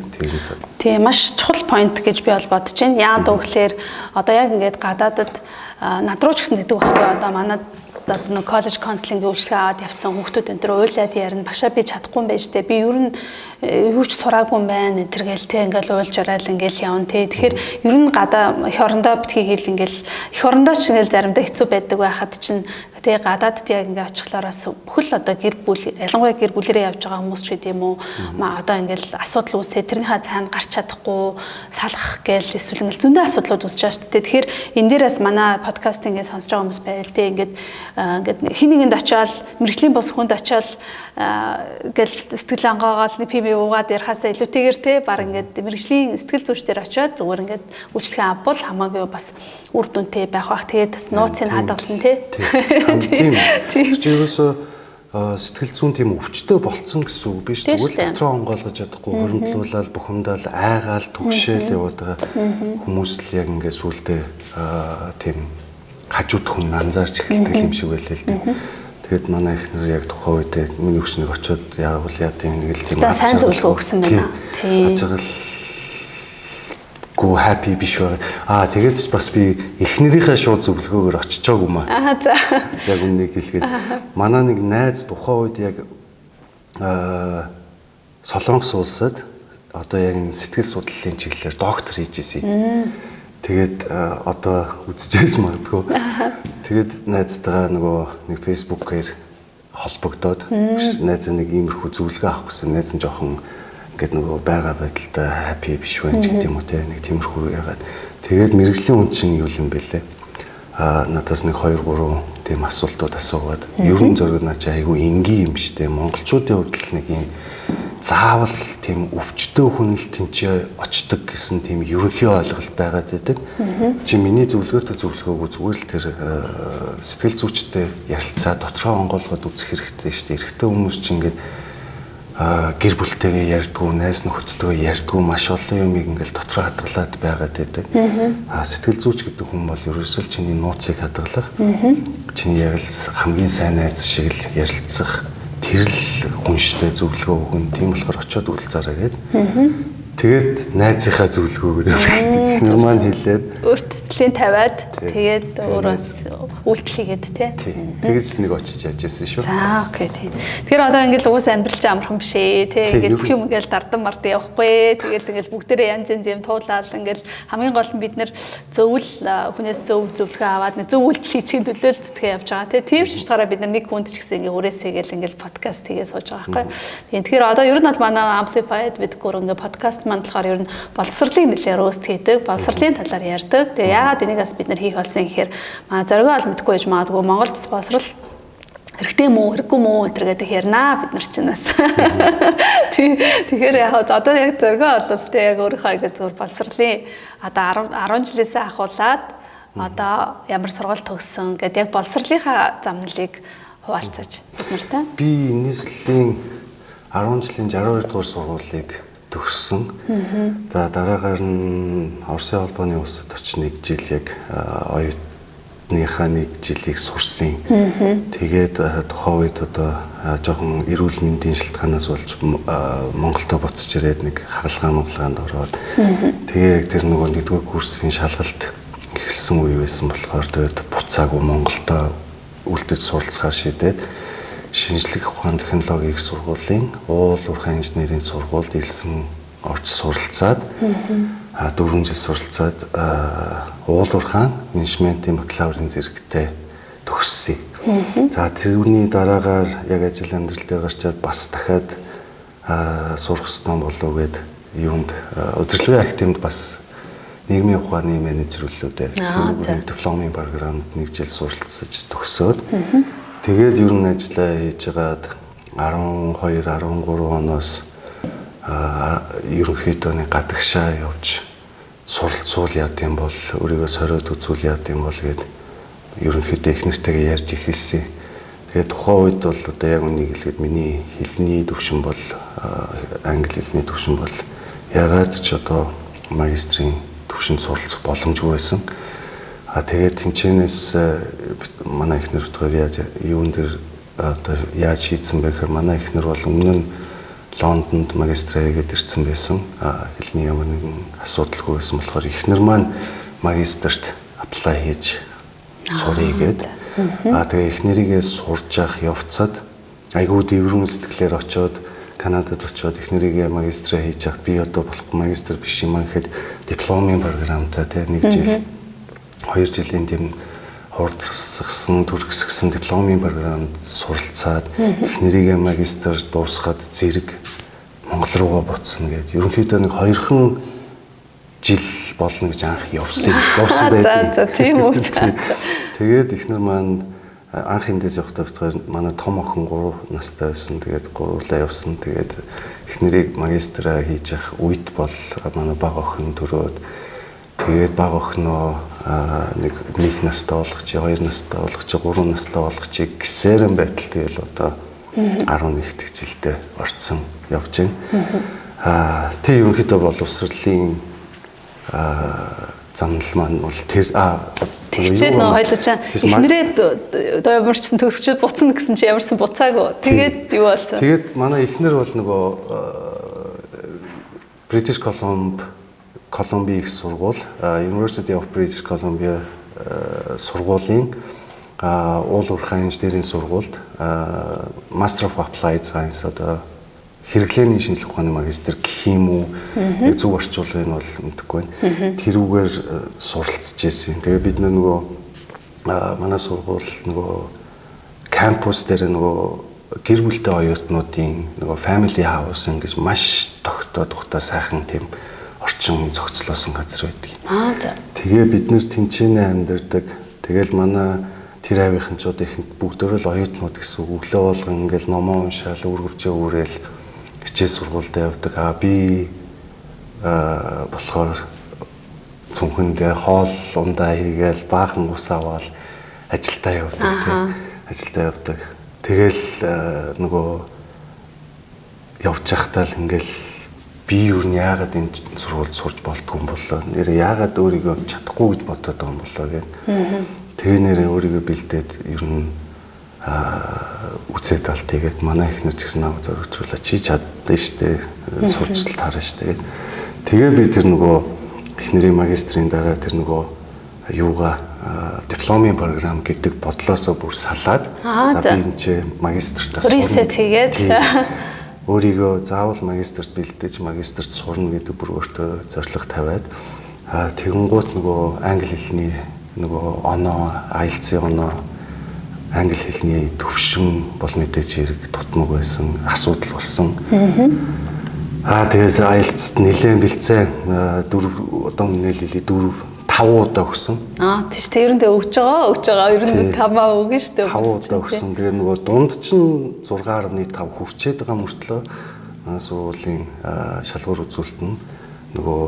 Тийм маш чухал point гэж би бол бодож байна. Яагаад гэвэл одоо яг ингээд гадаадад над руу ч гэсэн гэдэг байхгүй одоо манад одоо нэг коллеж консулингийн үйлчлэгээ аваад явсан хүүхдүүд энэ төр уйлаад ярина башаа би чадахгүй юм байж тээ би ер нь юу ч сураагүй юм байна энэ төр гээл те ингээл уйлж ураал ингээл явна те тэгэхээр ер нь гадаа эх орондоо битгий хэл ингээл эх орондоо ч ингээл заримдаа хэцүү байдаг байхад чинь тэгээ гадаадд яг ингээ очихлоороос бүхэл одоо гэр бүл ялангуяа гэр бүлэрээ явж байгаа хүмүүс ч гэдэм үү одоо ингээл асуудал үүсээ тэрнийхээ цаана гарч чадахгүй салах гээл эсвэл ингээл зөндөө асуудлууд үүсэж байгаа шүү дээ тэгэхээр энэ дээрээс манай подкастинг ингээ сонсож байгаа хүмүүс байвал те ингээд хин нэгэнд очиод мэрэгжлийн бос хүнд очиод ингээл сэтгэл ангаагаал пиби уугаад ярихаасаа илүүтэйгээр те баг ингээд мэрэгжлийн сэтгэл зүйчдэр очиод зүгээр ингээд үйлчлэгээ авбал хамаагүй бас үр дүнтэй байх бах тэгээд бас нууцыг хадгална те тийм ерөөсөө сэтгэл зүйн тийм өвчтөй болцсон гэсэн үг биш зүгээр дотроо онгойлгож чадахгүй хөрөмтлүүлэл бухимдал айгаал түгшээл яваад байгаа хүмүүс л яг ингээд сүултээ тийм хажууд хүн анзаарч эхэлдэг юм шиг байлээ л дээ. Тэгэд манай эхнэр яг тухайн үед миний өгчнийг очиод яг бол яа тийм нэг л тийм сайн зөвлөгөө өгсөн байна. Тийм. Гүү happy биш байгаа. Тэгээд бас би эхнэрийнхээ шууд зөвлөгөөгөөр очичоогүй маа. За. Яг үннийг хэлгээд манай нэг найз тухайн үед яг Солонгос улсад одоо яг энэ сэтгэл судлалын чиглэлээр доктор хийж ирсэн. Тэгээд одоо үзчихэж магадгүй. Тэгээд найзтайгаа нөгөө нэг фэйсбүүкээр холбогдоод найз нэг иймэрхүү зөвлөгөө авах гэсэн найз нь жоохон ингээд нөгөө байгаа байдалтай happy биш байх гэдэг юм уу те нэг тиймэрхүү ягаад. Тэгээд мэрэгжлийн хүн чинь юу юм бэлээ. Надаас нэг 2 3 тийм асуултууд асуугаад ерөн зориг наач айгүй энгийн юм штэ. Монголчуудын хувьд л нэг юм заавал тийм өвчтөө хүн л тэнцээ очдог гэсэн тийм ерөнхий ойлголт байгаад байдаг. Чи миний зөвлөгөөтэй зөвлөгөөгөө зүгээр л тэр сэтгэл зүйчтэй ярилцаа дотроо онгойлгоод үзэх хэрэгтэй шүү дээ. Эрэгтэй хүмүүс чинь ингээд гэр бүлтэйгээ ярьдгүү, найз нөхөдтэйгээ ярьдгүү маш олон юмыг ингээд дотроо хадгалаад байгаад байдаг. Сэтгэл зүйч гэдэг хүн бол ерөөсөө чиний нууцыг хадгалах, чиний яг л хамгийн сайн найз шиг л ярилцах тэр л хүнштэй зөвлөгөө өгөн тийм болохоор очиод уулзаарай гэд. Тэгээд найзынхаа зөвлөгөөгөөр эхнэр маань хэлээд өөртөө тавиад тэгээд өөрөөс үйлдэл хийгээд тий. Тэгэж нэг очиж яажсэн шүү. За окей тий. Тэгэхээр одоо ингээл уус амьдралч амархан биш ээ тий. Ингээл бүх юм ингээл дардан мардан явахгүй. Тэгээд ингээл бүгдээрээ янз янз юм туулаад ингээл хамгийн гол нь бид нэр зөвл хүнээс зөвлөгөө аваад нэг зөв үйлдэл хийчихийн төлөөл зүтгэе явж байгаа тий. Тийм ч утгаараа бид нэг хүнд ч гэсэн ингээ өрөөсөө ингээл ингээл подкаст хийгээ сууж байгаа байхгүй. Тэгэхээр одоо ер нь бол манай Amplified with Guru ингээ подкаст маань болохоор ер нь боловсролыг нэлээд рөөст хийдэг, боловсролын талаар ярьдаг. Тэгээ яагаад энийгээс бид нар хийх болсон гэхээр зоригоо ол мэдгүй байж магадгүй Монголд боловсрол хэрэгтэй мүү, хэрэггүй мүү энэ гэдэг ярина бид нар чинь бас. Тэгэхээр яг одоо яг зоригоо олвол тэ яг өөрийнхөө ингэ зөв боловсролын одоо 10 жилээсээ ахуулаад одоо ямар сургалт төгссөн гэдэг яг боловсролынхаа замналыг хуваалцаж бид нартай. Би нийслэлийн 10 жилийн 62 дугаар сургуулийг төгссөн. За дараагаар нь Оросын холбооны улсад очиж 1 жил яг оюутныхаа 1 жилийг сурсан. Тэгээд тухайн үед одоо жоохон эрүүл мэндийн шалтгаанаас болж Монголдо буцаж ирээд нэг хагалгаанд ороод тэгээд тэр нөгөө 1-р курсын шалгалт эхэлсэн үе байсан болохоор тэгээд буцаагүй Монголдо үлдэж суралцахаар шийдээд шинжлэх ухаан технологийн сургуулийн уул уурхай инженерийн сургуульд элсэн орж суралцаад 4 жил суралцаад уул уурхай менежментийн бакалаврын зэрэгтэй төгссөн. За тэрүүний дараагаар яг ажил амьдрал дээр гарчаад бас дахиад сурах ёстой болов гээд юунд удирдлагын академид бас нийгмийн ухааны менежерлүүдээр дипломын програмд 1 жил суралцаж төгсөөд тэгээд ер нь ажиллаа хийж байгаад 12 13 оноос ерөнхийдөө нэг гадагшаа явж суралцуул яад юм бол өөрийгөө сориод үзүүл яад юм бол гээд ерөнхийдөө их нэртэйгээ ярьж эхэлсэн. Тэгээд тухайн үед бол одоо яг үнийг хэлгээд миний хэлний төвшин бол англи хэлний төвшин бол ягаад ч одоо магистрийн төвшөнд суралцах боломжгүй байсан. Тэгээд тэнцэнээс манай эхнэр бодгоор яаж юун дээр одоо яаж шийдсэн бэ гэхээр манай эхнэр бол өмнө нь Лондонд магистраа хийгээд ирсэн байсан. Хэлний ямар нэгэн асуудалгүй байсан болохоор эхнэр маань магистрт аплай хийж сурыг гээд тэгээ эхнэрийгээ сурж явах явцад айгүй дэврэн сэтгэлээр очиод Канадад очиод эхнэрийгээ магистраа хийж явах би одоо болохгүй магистр биш юм аа гэхэд дипломын програмтай тийм 1 жил 2 жилийн тийм хурдсагсан төрөсгсөн дипломын програмд суралцаад эхнэрийгээ магистр дуусгаад зэрэг Монгол руугаа буцна гэдэг. Ерөнхийдөө нэг 2хан жил болно гэж анх явсан байдаг. За тийм үү. Тэгээд эхнэр маань анх эндээс явахдаа битгаар манай том охин 3 настай байсан. Тэгээд гурлаа явсан. Тэгээд эхнэрийг магистраа хийж явах үед бол манай бага охин төрөөд тэгээд бага охиноо нэг настай болгочих, 2 настай болгочих, 3 настай болгочих гэсээрэн байтал тэгэл одоо 11 дэх жилдээ орцсон явж байна. Тэг ерөнхийдөө бол усрлын замнал маань бол тэр тэгчээд нөө хоёул чинь эхнэрээ дооморчсон төгсчөд буцна гэсэн чи ямарсан буцаагүй. Тэгээд юу болсон? Тэгээд манай эхнэр бол нөгөө British Columbia их сургууль, University of British Columbia сургуулийн уул уурхай инженерийн сургуульд Master of Applied Science одоо хэрэглээний шинжлэх ухааны магистр гэх юм уу яг зөв орчуулгыг нь бол мэдэхгүй байна. Тэрүүгээр суралцж ирсэн. Тэгээ бид нөгөө манай сургууль нөгөө кампус дээр нөгөө гэр бүлтэй оюутнуудын нөгөө family house гэж маш тогтоод тухтай сайхан тийм орчин зохицлоосон газар байдаг. Тэгээ бид нэр тэнцэнэ амьдардаг. Тэгэл манай тэр авийнханчууд ихэнх бүгдөө л оюутнууд гэсэн үг. Өглөө болгон ингээл номоо уншаал, үргэлжээ үүрээл хичээл сургуульд явдаг. Би болохоор цүнхэндээ хоол ундаа хийгээл баахан ус аваад ажилдаа явдаг тийм. Ажилдаа явдаг. Тэгэл нөгөө явж байхдаа л ингээл би юу н яагаад энэ сургуульд сурч болдгүй юм болоо. Нэр яагаад өөрийгөө чадахгүй гэж бодоод байгаа юм болоо гэх. Тэгээ нэрээ өөрийгөө бэлдээд ер нь үцээд алт тэгээд манай эхнэр ч гэсэн намайг зоригжуулаа. Чи чаддсан штэ. Сурч л таарна штэ. Тэгээ би тэр нөгөө эхнэрийн магистрийн дараа тэр нөгөө юугаа дипломын програм гэдэг бодлоосоо бүр салаад за би энэ чи магистртаас ресет хийгээд өөрийгөө заавал магистрт бэлдэж магистрт сурна гэдэг бүр өөртөө зорилго тавиад тэгэнгუут нөгөө англи хэлний нөгөө оноо IELTS-ийн оноо англи хэлний төвшин бол мэдээж хэрэг тутмаг байсан асуудал болсон. Тэгээд IELTS-д нэлээд бэлцээ 4 одоо нэлээд 5 удаа өгсөн. Тийш тэ ерөндөө өгж байгаа. Ерөндөө 5 өгнө шүү дээ. 5 удаа өгсөн. Тэгээ нөгөө дунд чинь 6.5 хүрчээд байгаа мөртлөө сургуулийн шалгуур үзүүлэлт нь нөгөө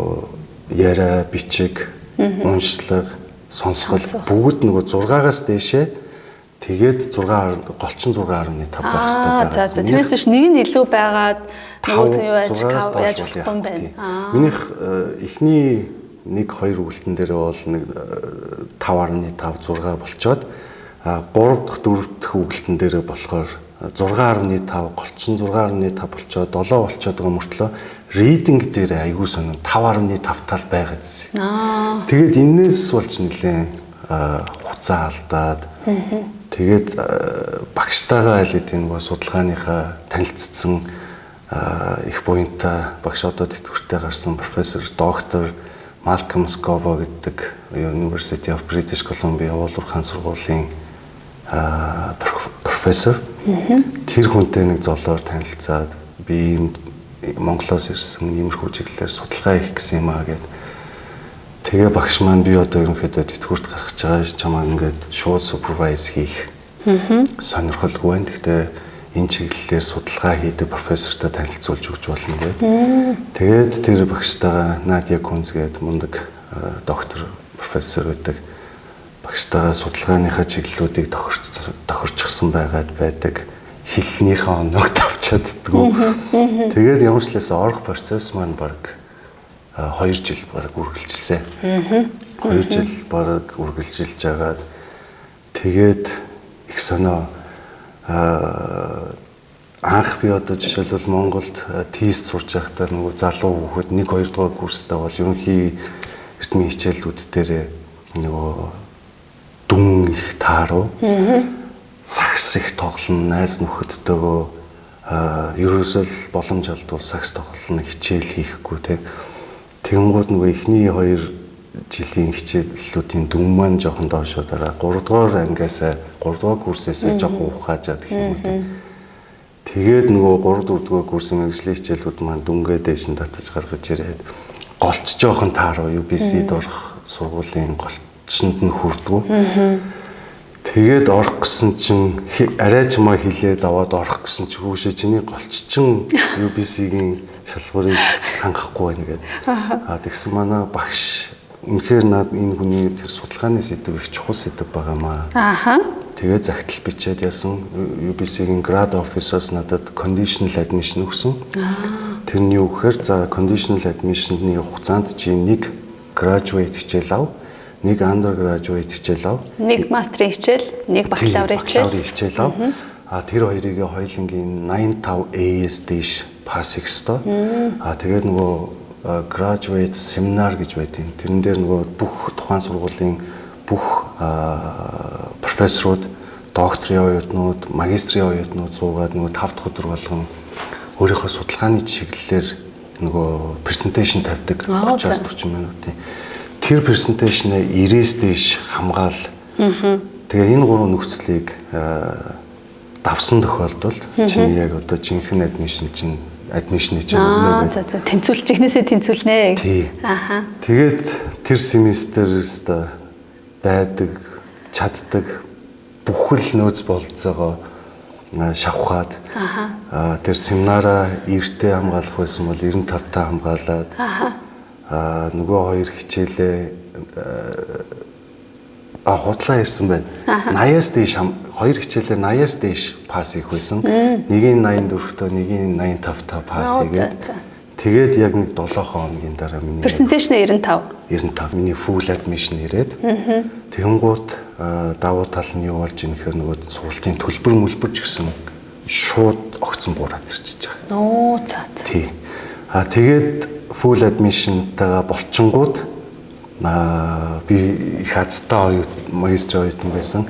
яриа, бичиг, уншлага, сонсгол бүгд нөгөө 6-аас дээшээ Тэгээд 6 голчин 6.5 байх хэрэгтэй байгаа. За тэрнээс биш нэг нь илүү байгаад нөгөө юу яаж болохгүй юм байна. Минийх эхний 1-2 үлдэн дээр бол нэг 5.5 6 болчоод 3 дахь 4 дахь үлдэн дээр болохоор 6.5 голчин 6.5 болчоод 7 болчоод байгаа мөртлөө reading дээр аягүй сонин 5.5 тал байгаад ирсэн. Тэгээд энээс болж нэлээд хуцаа алдаад тэгээд багштайгаа хэлээд энэ судалгааныхаа танилцсан их буянтай багш одоо тэтгэвртэй гарсан профессор доктор Малком Сково гэдэг University of British Columbia уулуурхаан сургуулийн профессор. Тэр хүнтэй нэг золоор танилцаад би Монголоос ирсэн иймэрхүү чиглэлээр судалгаа хийх гэсэн юм аа гэд. Тэгээ багш маань би одоо ерөнхийдөө тэтгэврт гарах гэж байгаа чамаа ингээд шууд супервайз хийх сонирхолгүй байна. Гэхдээ энэ чиглэлээр судалгаа хийдэг профессортой танилцуулж өгч болно гэд. Тэгээд тэр багштайгаа Надя Кунц гэдэг мундаг доктор профессор байдаг. Багштайгаа судалгааныхаа чиглэлүүдийг тохирчихсан байдаг. Хэлнийхээ оног тавьчаад дгүү. Тэгээд ямар ч лээс орох процесс маань баг 2 жил баг үргэлжилсэн. 2 жил баг үргэлжилж агаад тэгээд их сонио анх би одоо жишээлбэл Монголд тест сурч байхдаа нөгөө залуу хүүхэд 1-2 дугаар курстай бол ерөнхий эрдмийн хичээлүүд дээр нөгөө дүн их тааруу сакс их тоглоно найз нөхөдтэйгөө ерөөсөл боломж олдвол сакс тоглоно хичээл хийхгүй те тэгэнгүүт нөгөө эхний 2 жилийн хичээллүүдийн дүн маань жоохон доошоо дараа 3 дугаар ангиасаа 3 дугаар курсээсээ жоохон ухаажаад гэх юм үү. Тэгээд нөгөө 3 4 дугаар курсын мэргэжлийн хичээлүүд маань дүнгээ дээш нь татаж гаргаж ирээд голч жоохон тааруу UBC-д орох сургуулийн голчинд нь хүрдгүү. Тэгээд орох гэсэн чинь арай чамаа хилээд аваад орох гэсэн чинь хүүшээ чиний голччин UBC-гийн шалгуурыг хангахгүй байна гэдэг. Тэгсэн манай багш үнэхээр над энэ хүний тэр судалгааны сэдв их чухал сэдв байгаамаа. Тэгээд загтал бичээд ясан UBC-гийн grad office-оос надад conditional admission өгсөн. Тэрний юу гэхээр за conditional admission-ны хугацаанд чи нэг graduate хичээл ав, нэг undergraduate хичээл ав, нэг мастрын хичээл, нэг бакалаврын хичээл ав. Тэр хоёрыг хоёулангийн 85 AS дээш пас хийх ёстой. Тэгээд нөгөө graduate seminar гэж байдیں۔ Тэрэн дээр нөгөө бүх тухайн сургуулийн бүх профессорууд, докторийн оюутнууд, магистрийн оюутнууд суугаад нөгөө 5 дахь өдөр болгон өөрийнхөө судалгааны чиглэлээр нөгөө презентацийн тавьдаг 30-40 минутын. Тэр презентацнаа 90-с дээш хамгаал. Тэгээ энэ гурван нөхцөлийг давсан тохиолдолд чиний яг одоо жинхэнэ адмишн чинь за тэнцвүүлж ихнээсээ тэнцвүүлнэ. Тэгээд тэр семестрээс байдаг, чаддаг бүхэл нөөц болцоогоо шавхаад тэр семинараа эртээ хамгаалах байсан бол 95 та хамгаалаад нөгөө 2 хичээлээ худлаа ирсэн байна. 80-аас дээш 2 хичээлээ 80-аас дээш пас хийх байсан. Нэгийг 84-төө, нэгийг 85-таа пас хийгээд тэгээд яг нэг 7 хоногийн дараа миний презентацийн 95 миний full admission ирээд тэгэнгүүт давуу тал нь юу болж ийм гэхээр нөгөө сургалтын төлбөр мөлбөрч гэсэн шууд огцон буураад ирчихэж байгаа. Тий. Тэгээд full admission-тайгаа болчингууд би их азтай магистрийн оюутан байсан.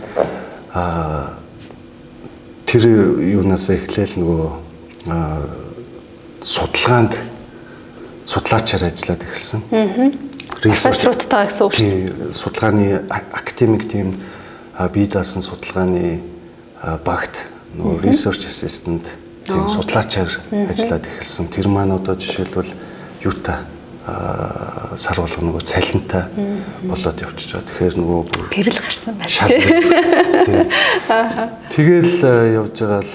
Тэр юунаас эхлээл нөгөө судалгаанд судлаачаар ажиллаад эхэлсэн. Профессоруудтай гэсэн үг шүү дээ. Судалгааны академик тим бие даасан судалгааны багт нөгөө research assistant тийм судлаачаар ажиллаад эхэлсэн. Тэр маань одоо жишээлбэл юутай сар болгоно нөгөө цалинтай болоод явчихж байгаа. Тэгэхээр нөгөө гэрэл гарсан байна. Тэгэл явж байгаа л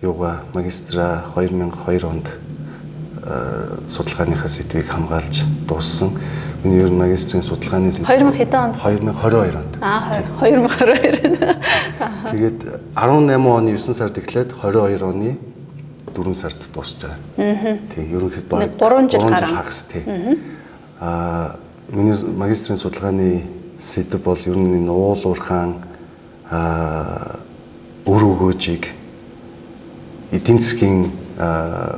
юугаа магистра 2002 онд судалгааныхаа сэдвийг хамгаалж дууссан. Миний ер нь магистрийн судалгааны 2000 хэдэн онд? 2022 онд. 2022. Тэгээд 18 оны 9 сард эхлээд 22 оны 4 сард дуусч байгаа. Тийм ерөнхийдөө 3 жил хагас тийм. Миний магистрийн судалгааны сэдэв бол ер нь энэ уул уурхаан үр өгөөжийг эдийн засгийн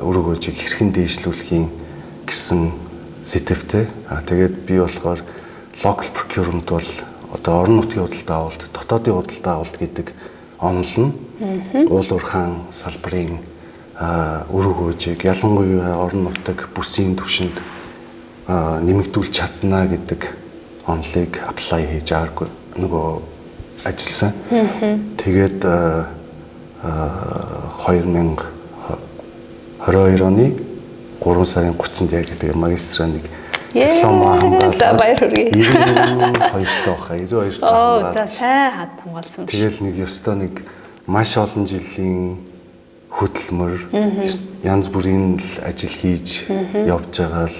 үр өгөөжийг хэрхэн дээшлүүлэхийн гэсэн сэдэвтэй. Тэгээд би болохоор local procurement бол одоо орон нутгийн худалдаа авалт, дотоодын худалдаа авалт гэдэг онол нь уул уурхаан салбарын үр өгөөжийг ялангуяа орон нутаг бүсийн түвшинд нэмэгдүүлж чадна гэдэг онолыг apply хийж ааргүй нөгөө ажилласан. Тэгээд 2022 оны 3 сарын 30-нд яг тэгээ магистрыг диплом хамгаалаад баяр хүргэе. 92 тоо 92 тоо. За сайн хамгаалсан биш. Тэгэл нэг ёстой нэг маш олон жилийн хөдөлмөр янз бүрийн ажил хийж явж байгаа л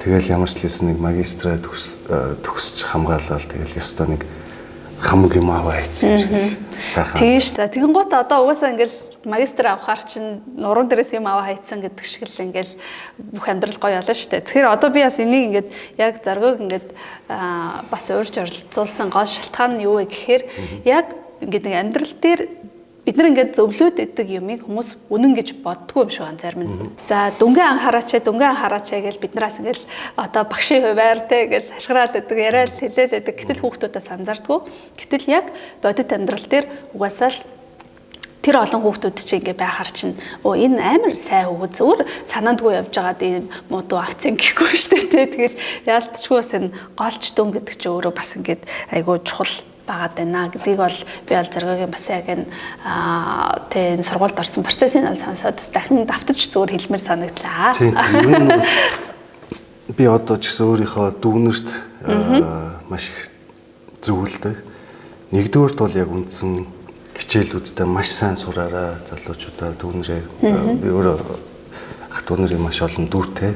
тэгэл ямар ч лээс нэг магистраа төгсөж хамгаалал тэгэл ёстой нэг хамаг юм аваа хийсэн юм шиг сайхан. Тийм шүү дээ. Тэгэн гут одоо угаасаа ингээл магистр авахар чинь нуруунд дээрээс юм аваа хайцсан гэдэг шиг л ингээл бүх амьдрал гоё болоо шүү дээ. Тэгэхээр одоо би бас энийг ингээд яг зоргыг ингээд бас өөрч оролцуулсан гол шалтгаан нь юу вэ гэхээр яг ингээд нэг амьдрал дээр бид нар ингээд зөвлөд идэг юмыг хүмүүс үнэн гэж боддгоо юм шиг байна зарим нь. За дүнгийн анхаараач гэж бид нараас ингээд одоо багшийн хуваар те гэж хашгираад идэг, яриад хэлээд идэг. Гэтэл хүүхдүүдээс анзаардгүй. Гэтэл яг бодит амьдрал дээр угаасаа л тэр олон хүүхдүүд чинь ингээ байхаар чинь энэ амар сайн хүүхэд зүгээр санаандгүй явж байгаад ийм муудуу авцсан гэхгүй шүү дээ. Тэгэл яалтчгүй бас энэ голч дүн гэдэг чинь өөрөө бас ингээд айгүй чухал багаад байна гэдгийг бол би бол зоргогийн бас яг энэ энэ сургуульд орсон процессын сонсоод бас дахин давтаж зүгээр хэлмээр санагдлаа. Тийм. Би одоо ч гэсэн өөрийнхөө дүүнерт маш их зөвлөдөг. Нэгдүгээрт бол яг үндсэн хичээлүүдтэй маш сайн сураарай залуучуудаа дүүнэрээ би өөрөө ах дүүнэрийн маш олон дүүтэй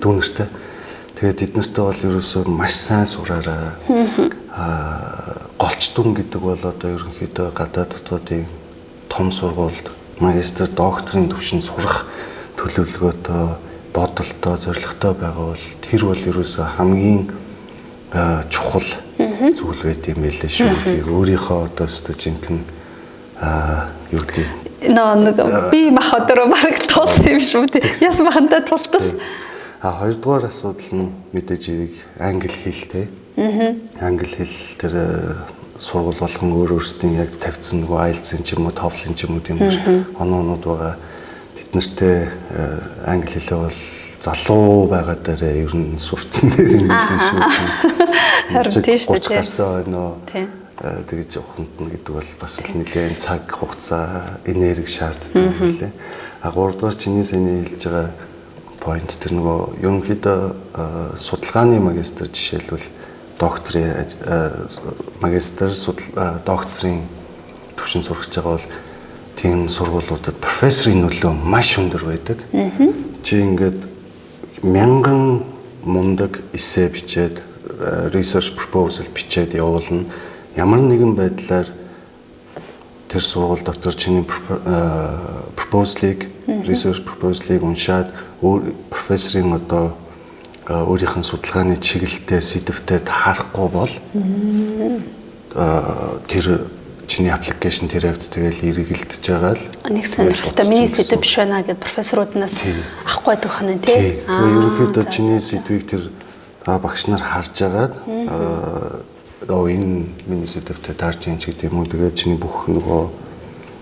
дүүнертэй. Тэгээд эднэртэй бол ерөөсөө маш сайн сураарай. Голч дүн гэдэг бол одоо ерөнхийдөө гадаад дотоодын том сургуульд магистр, докторийн түвшинд сурах төлөвлөгөөтэй, бодолтой, зорилготой байгаа бол тэр бол ерөөсөө хамгийн чухал зүйл байт юм байлээ шүү. Тэгээд өөрийнхөө одоо жинхэнэ юу гэдэг нэг би мах өдрөө бараг тулсан юм шүү дээ. Яс махандаа тултал. Хоёрдугаар асуудал нь мэдээж англи хэлтэй. Англи хэл тэр сургууль болгон өөрсдийн яг тавьсан нөгөө IELTS-ийн ч юм уу, TOEFL-ийн ч юм уу тийм оноонууд байгаа. Тэд нартэй англи хэлээ бол залуу байгаа дээрээ ер нь сурцсан дээр юм биш шүү. Харин тийм шүү дээ. Гарсан нөө тэгж ухамт нь гэдэг бол бас л нэлээд цаг хугацаа, энерги шаарддаг юм лээ. 3 дугаар чиний сэний хэлж байгаа point тэр нөгөө ерөнхийдөө судалгааны магистр жишээлбэл докторийн магистр докторийн түвшинд сурч байгаа бол тийм сургуулиудад профессорын нөлөө маш өндөр байдаг. Чи ингээд 1000 мундаг эссе бичээд research proposal бичээд явуулна. Ямар нэгэн байдлаар тэр сургууль доктор чиний proposal-ыг research proposal-ыг уншаад профессорын одоо өөрийнх нь судалгааны чиглэлтэй сэдвтэй таарахгүй бол тэр чиний аппликейшн тэр хэвд тэгэл эргэлдэж байгаа л нэг сонирхолтой миний сэдв биш байна гэд профессоруднаас авахгүй байх нь тий. Ерөнхийдөө чиний сэдвийг тэр багш нар харж агаад энэ миний сэдвтэй таарч юм ч гэдэг юм уу. Тэгээд чиний бүх нөгөө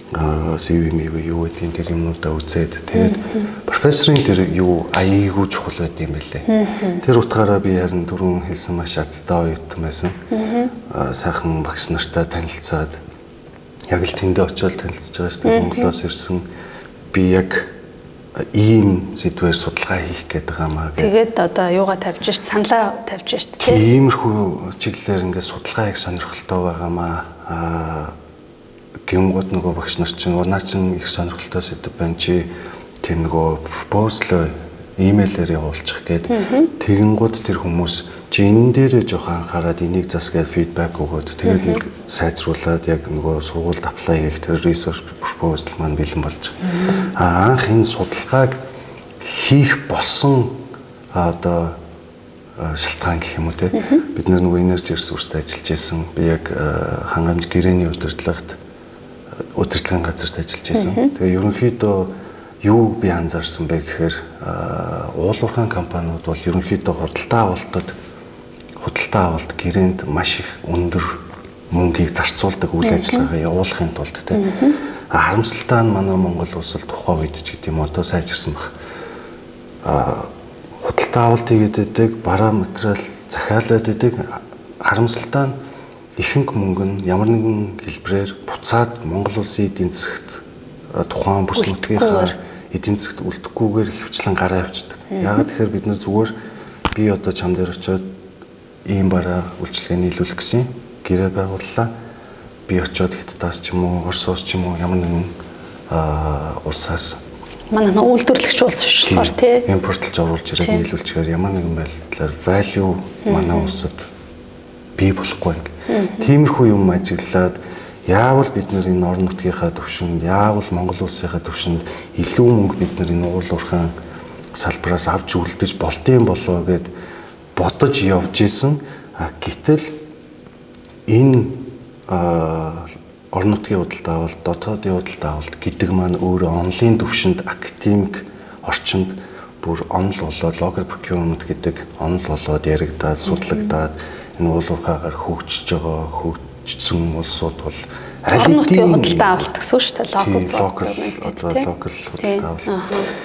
CV-ийг юу гэдгийг тэр юмнуудаа үзээд тэгээд профессорын тэр юу аяйгуу чухал байд юм байлээ. Тэр утгаараа би харин дөрөв хэлсэн маш азтай оюутан байсан. Сайхан багш нартай танилцаад яг л тэндээ очиод танилцж байгаа шүү дээ. Монголоос ирсэн би яг ийм сэдвээр судалгаа хийх гээд байгаа маа гэх. Тэгээд одоо юугаа тавьж шít саналаа тавьж шít тийм. Иймэрхүү чиглэлээр ингээд судалгаа их сонирхолтой байгаа маа. Гингууд нөгөө багш нар чинь унаа чинь их сонирхолтой сэдв байна чи тийм нөгөө proposal имэйлээр явуулчих гээд тэгэнгүүт тэр хүмүүс чи энэ дээрээ жоохон анхаарад энийг засгээд фидбек өгөөд тэгээд нэг сайжруулад яг нөгөө сургуульд аплай хийх тэр research proposal маань бэлэн болж байгаа. Анх энэ судалгааг хийх болсон одоо шалтгаан гэх юм уу те бид нөгөө energy resource-д ажиллаж байсан. Би яг хангамж гэрээний удирдлагын газарт ажиллаж байсан. Тэгээ ерөнхийдөө юу би анзаарсан бэ гэхээр уулуурхайн компаниуд бол ерөнхийдөө худалдаа авалт гэрээнд маш их өндөр мөнгийг зарцуулдаг үйл ажиллагаа явуулахын тулд те харамсалтай нь манай Монгол улсад тухайн үед ч гэдэм одоо сайжирсан баг. Худалдаа авалт хийгээд байдаг, бараа материал захиалаад байдаг. Харамсалтай нь ихэнх мөнгө нь ямар нэгэн хэлбэрээр буцаад Монгол улсын эдийн засагт тухайн бүс нутгийнхаа эдийн засагт үлдэхгүйгээр хөвчлэн гараа авчдаг. Яагаад тэгэхээр бид нар зүгээр би одоо чам дээр очиод ийм бараа үйлчлэгээ нийлүүлэх гэсэн гэрээ байгууллаа. Би очиод Хятадаас ч юм уу, Оросоос ч юм уу ямар нэгэн улсаас манай үйлдвэрлэгч улс биш болохоор тий импортлж оруулж ирээд нийлүүлчихээр ямар нэгэн байдлаар value манай улсад бий болохгүй. Тиймэрхүү юм ажиглаад яавал бид нар энэ орон нутгийнхаа төвшөнд, яавал Монгол улсынхаа төвшөнд илүү мөнгө бид нар энэ уулуурхайн салбараас авч үлдэж болдсон болоо гэд бодож явж исэн. Гэтэл энэ орон нутгийн худалдаа авалт, дотоодын худалдаа авалт гэдэг маань өөрөө онлайн төвшөнд академик орчинд бүр онл болоод local procurement гэдэг онл болоод яригдаад, судлагдаад энэ уулуурхаагаар хөгжсөн улсууд бол орон нутгийн худалдаа авалт гэсэн үг шүү дээ. Local худалдаа авалт.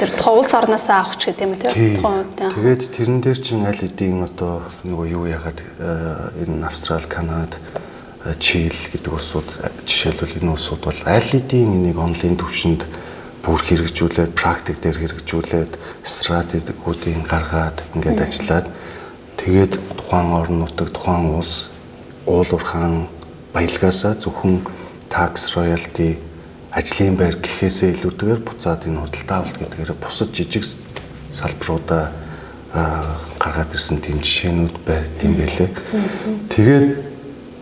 Тэр тухайн улс орноос авах ч гэдэг юм тийм. Тэгээд тэрэн дээр чинь аль хэдийн одоо нөгөө юу яхад энэ Австрали, Канада, Чили гэдэг улсууд жишээлбэл энэ улсууд бол аль хэдийн энийг онлайн төвшөнд бүр хэрэгжүүлээд, практик дээр хэрэгжүүлээд, стратегиудыг гаргаад ингээд ажиллаад тэгээд тухайн орон нутаг, тухайн улс уулуурхаан баялгаасаа зөвхөн tax royalty ажлын байр гэхээсээ илүүтэйгээр буцаад энэ худалдаа авалт гэдгээр бусад жижиг салбаруудаа гаргаад ирсэн тийм жишээнүүд байт юм байлээ. Тэгээд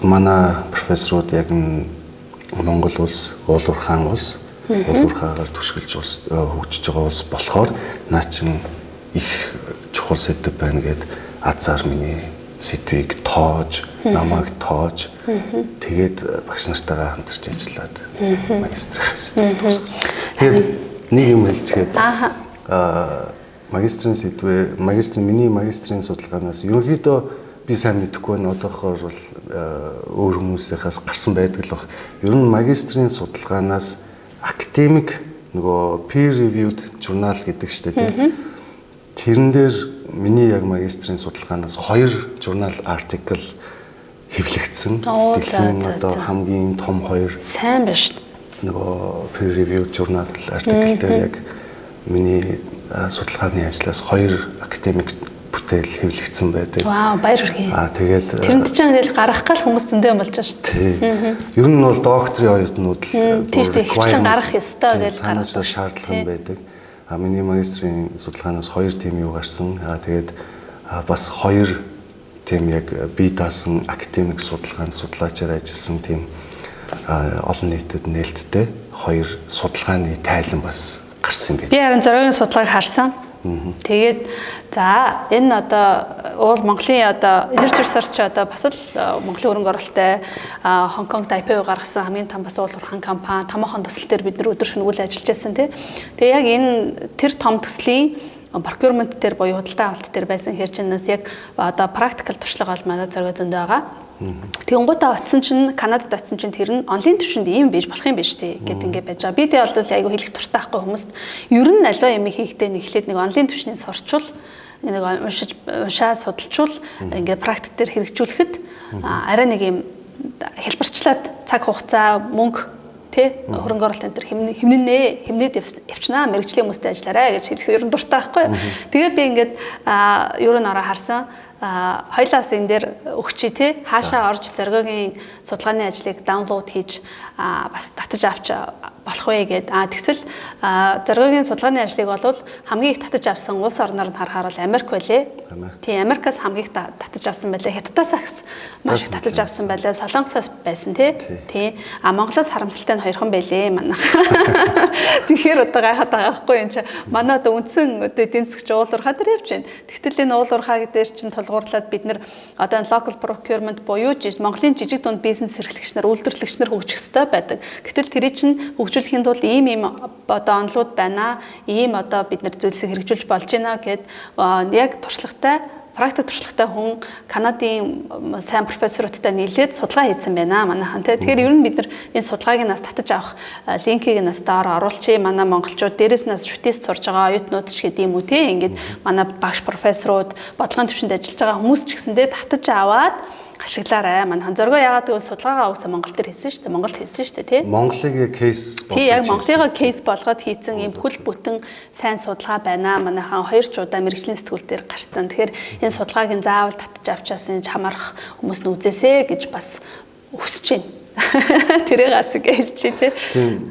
манай профессорууд яг Монгол улс, уулуурхаан улс, уулуурхаагаар түшгэлж хөгжиж байгаа улс болохоор наа чин их чухал сэдв байна гэд азар миний сэдвийг тоож, намайг тоож тэгээд багш нартайгаа хамтарч ажиллаад магистрээс дуусгасан. Тэгээд нэг юм хэлчихэд магистрийн сэдвээ, миний магистрийн судалгаанаас ерөнхийдөө би сайн мэдэхгүй байна. Одоохоор бол өөр хүмүүсийнхээс гарсан байдаг л баг. Ер нь магистрийн судалгаанаас академик нөгөө peer reviewed журнал гэдэг штэ тийм. Тэрэн дээр миний яг магистрийн судалгаанаас 2 журнал артикл хэвлэгдсэн. Дэлхийн одоо хамгийн том 2 сайн байна шүү дээ. Нөгөө peer reviewed журнал артикл дээр яг миний судалгааны ажлаас 2 академик бүтээл хэвлэгдсэн байдаг. Вау, баяр хүргэе. Тэгээд тэрэнд чинь тэгэл гаргах гал хүмүүс зөндөө болж байгаа шүү дээ. Ер нь бол докторийн оюутнууд л тийш дээ хвчлэн гарах ёстой гэж гаргасан шаардлага байдаг. Миний магистрийн судалгаанаас 2 тим юу гарсан. Тэгээд бас 2 тим яг би даасан академик судалгаанд судлаачаар ажилласан тим олон нийтэд нээлттэй 2 судалгааны тайлан бас гарсан юм байна. Би харин зөрөгийн судалгааг харсан. Тэгээд за энэ одоо Монголын одоо Energy Research одоо бас л Монголын хөрөнгө оруулалттай Хонконгт IPO гаргасан хамгийн том бас уулуурхаан компани томоохон төсөл дээр бид нар өдөр шөнө үйл ажиллаж байсан тий. Тэгээ яг энэ тэр том төслийн procurement дээр буюу худалдаа авалт дээр байсан хэрчнээс яг одоо practical туршлага бол манай зориг зөндөө байгаа. Тэгэнгუутаа очисон чинь Канадад очисон чинь тэр нь онлайн төвшөнд ийм байж болох юм биш тий гэд ингэ байж байгаа. Би тэ бол айгу хэлэх туртай байхгүй хүмүүст ер нь аливаа юм хийхдээ нэглээд нэг онлайн төвшний сурчвал нэг уншаа судалчвал ингээ практик дээр хэрэгжүүлэхэд арай нэг юм хэлбэрчлээд цаг хугацаа мөнгө тий хөрөнгө оруулалт энэ төр хэмнээд явчнаа мэрэгжлийн хүмүүстэй ажиллаарай гэж хэлэх ер нь дуртай байхгүй. Тэгээд би ингээд ер нь ороо харсан хоёлаас энэ дээр өгчий тий хаашаа орж зоргогийн судалгааны ажлыг даунлоад хийж бас татаж авч болох вэ гэд. Тэгсэл зоргогийн судалгааны ажлыг бол хамгийн их татаж авсан улс орноор нь харахаар бол Америк байлээ. Тийм, Америкаас хамгийн их татаж авсан байлээ. Хятадаас маш их татаж авсан байлээ. Солонгосоос байсан тий. Монголоос харамсалтай нь хоёрхан байлээ манайх. Тэгэхээр одоо гайхаад байгаа байхгүй юм чи. Манай одоо үндсэн одоо эдийн засгч уулуурхаа дээр явж байна. Тэгтэл энэ уулуурхаа дээр чинь тулгуурлаад бид нэр одоо local procurement буюу Монголын жижиг дунд бизнес эрхлэгч нар, үйлдвэрлэгч нар хөгжих ёстой байдаг. Гэтэл тэрий чинь хөгжүүлэхийн тулд ийм одоо онолууд байна. Ийм одоо бид нар зүйлсийг хэрэгжүүлж болж байна гэд яг туршлагатай практик туршлагатай хүн Канадын сайн профессоруудтай нийлээд судалгаа хийсэн байна манайхан тий. Тэгэхээр ер нь бид нар энэ судалгааг нас татаж авах линкийг нас доор оруулчих. Манай монголчууд дээрээс нас шүтээс сурж байгаа оюутнууд ч гэдэг юм уу тий. Ингээд манай багш профессорууд бодлогын төвшөнд ажиллаж байгаа хүмүүс ч гэсэндээ татаж аваад ашиглаарай. Манайхан зоргоо яагаад гэвэл судалгаагаа уусаа Монгол дээр хийсэн шүү дээ. Монголд хийсэн шүү дээ, тий. Монголыг кейс болгож. Тий, яг Монголыг кейс болгоод хийсэн юм бүхэл бүтэн сайн судалгаа байна. Манайхан 2 ч удаа мэргэжлийн сэтгүүл дээр гарцсан. Тэгэхээр энэ судалгааг нь заавал татаж авчаас энэ хамаарах хүмүүс нь үзээсэй гэж бас хүсэж байна. Тэрийг асуу гэлж тий.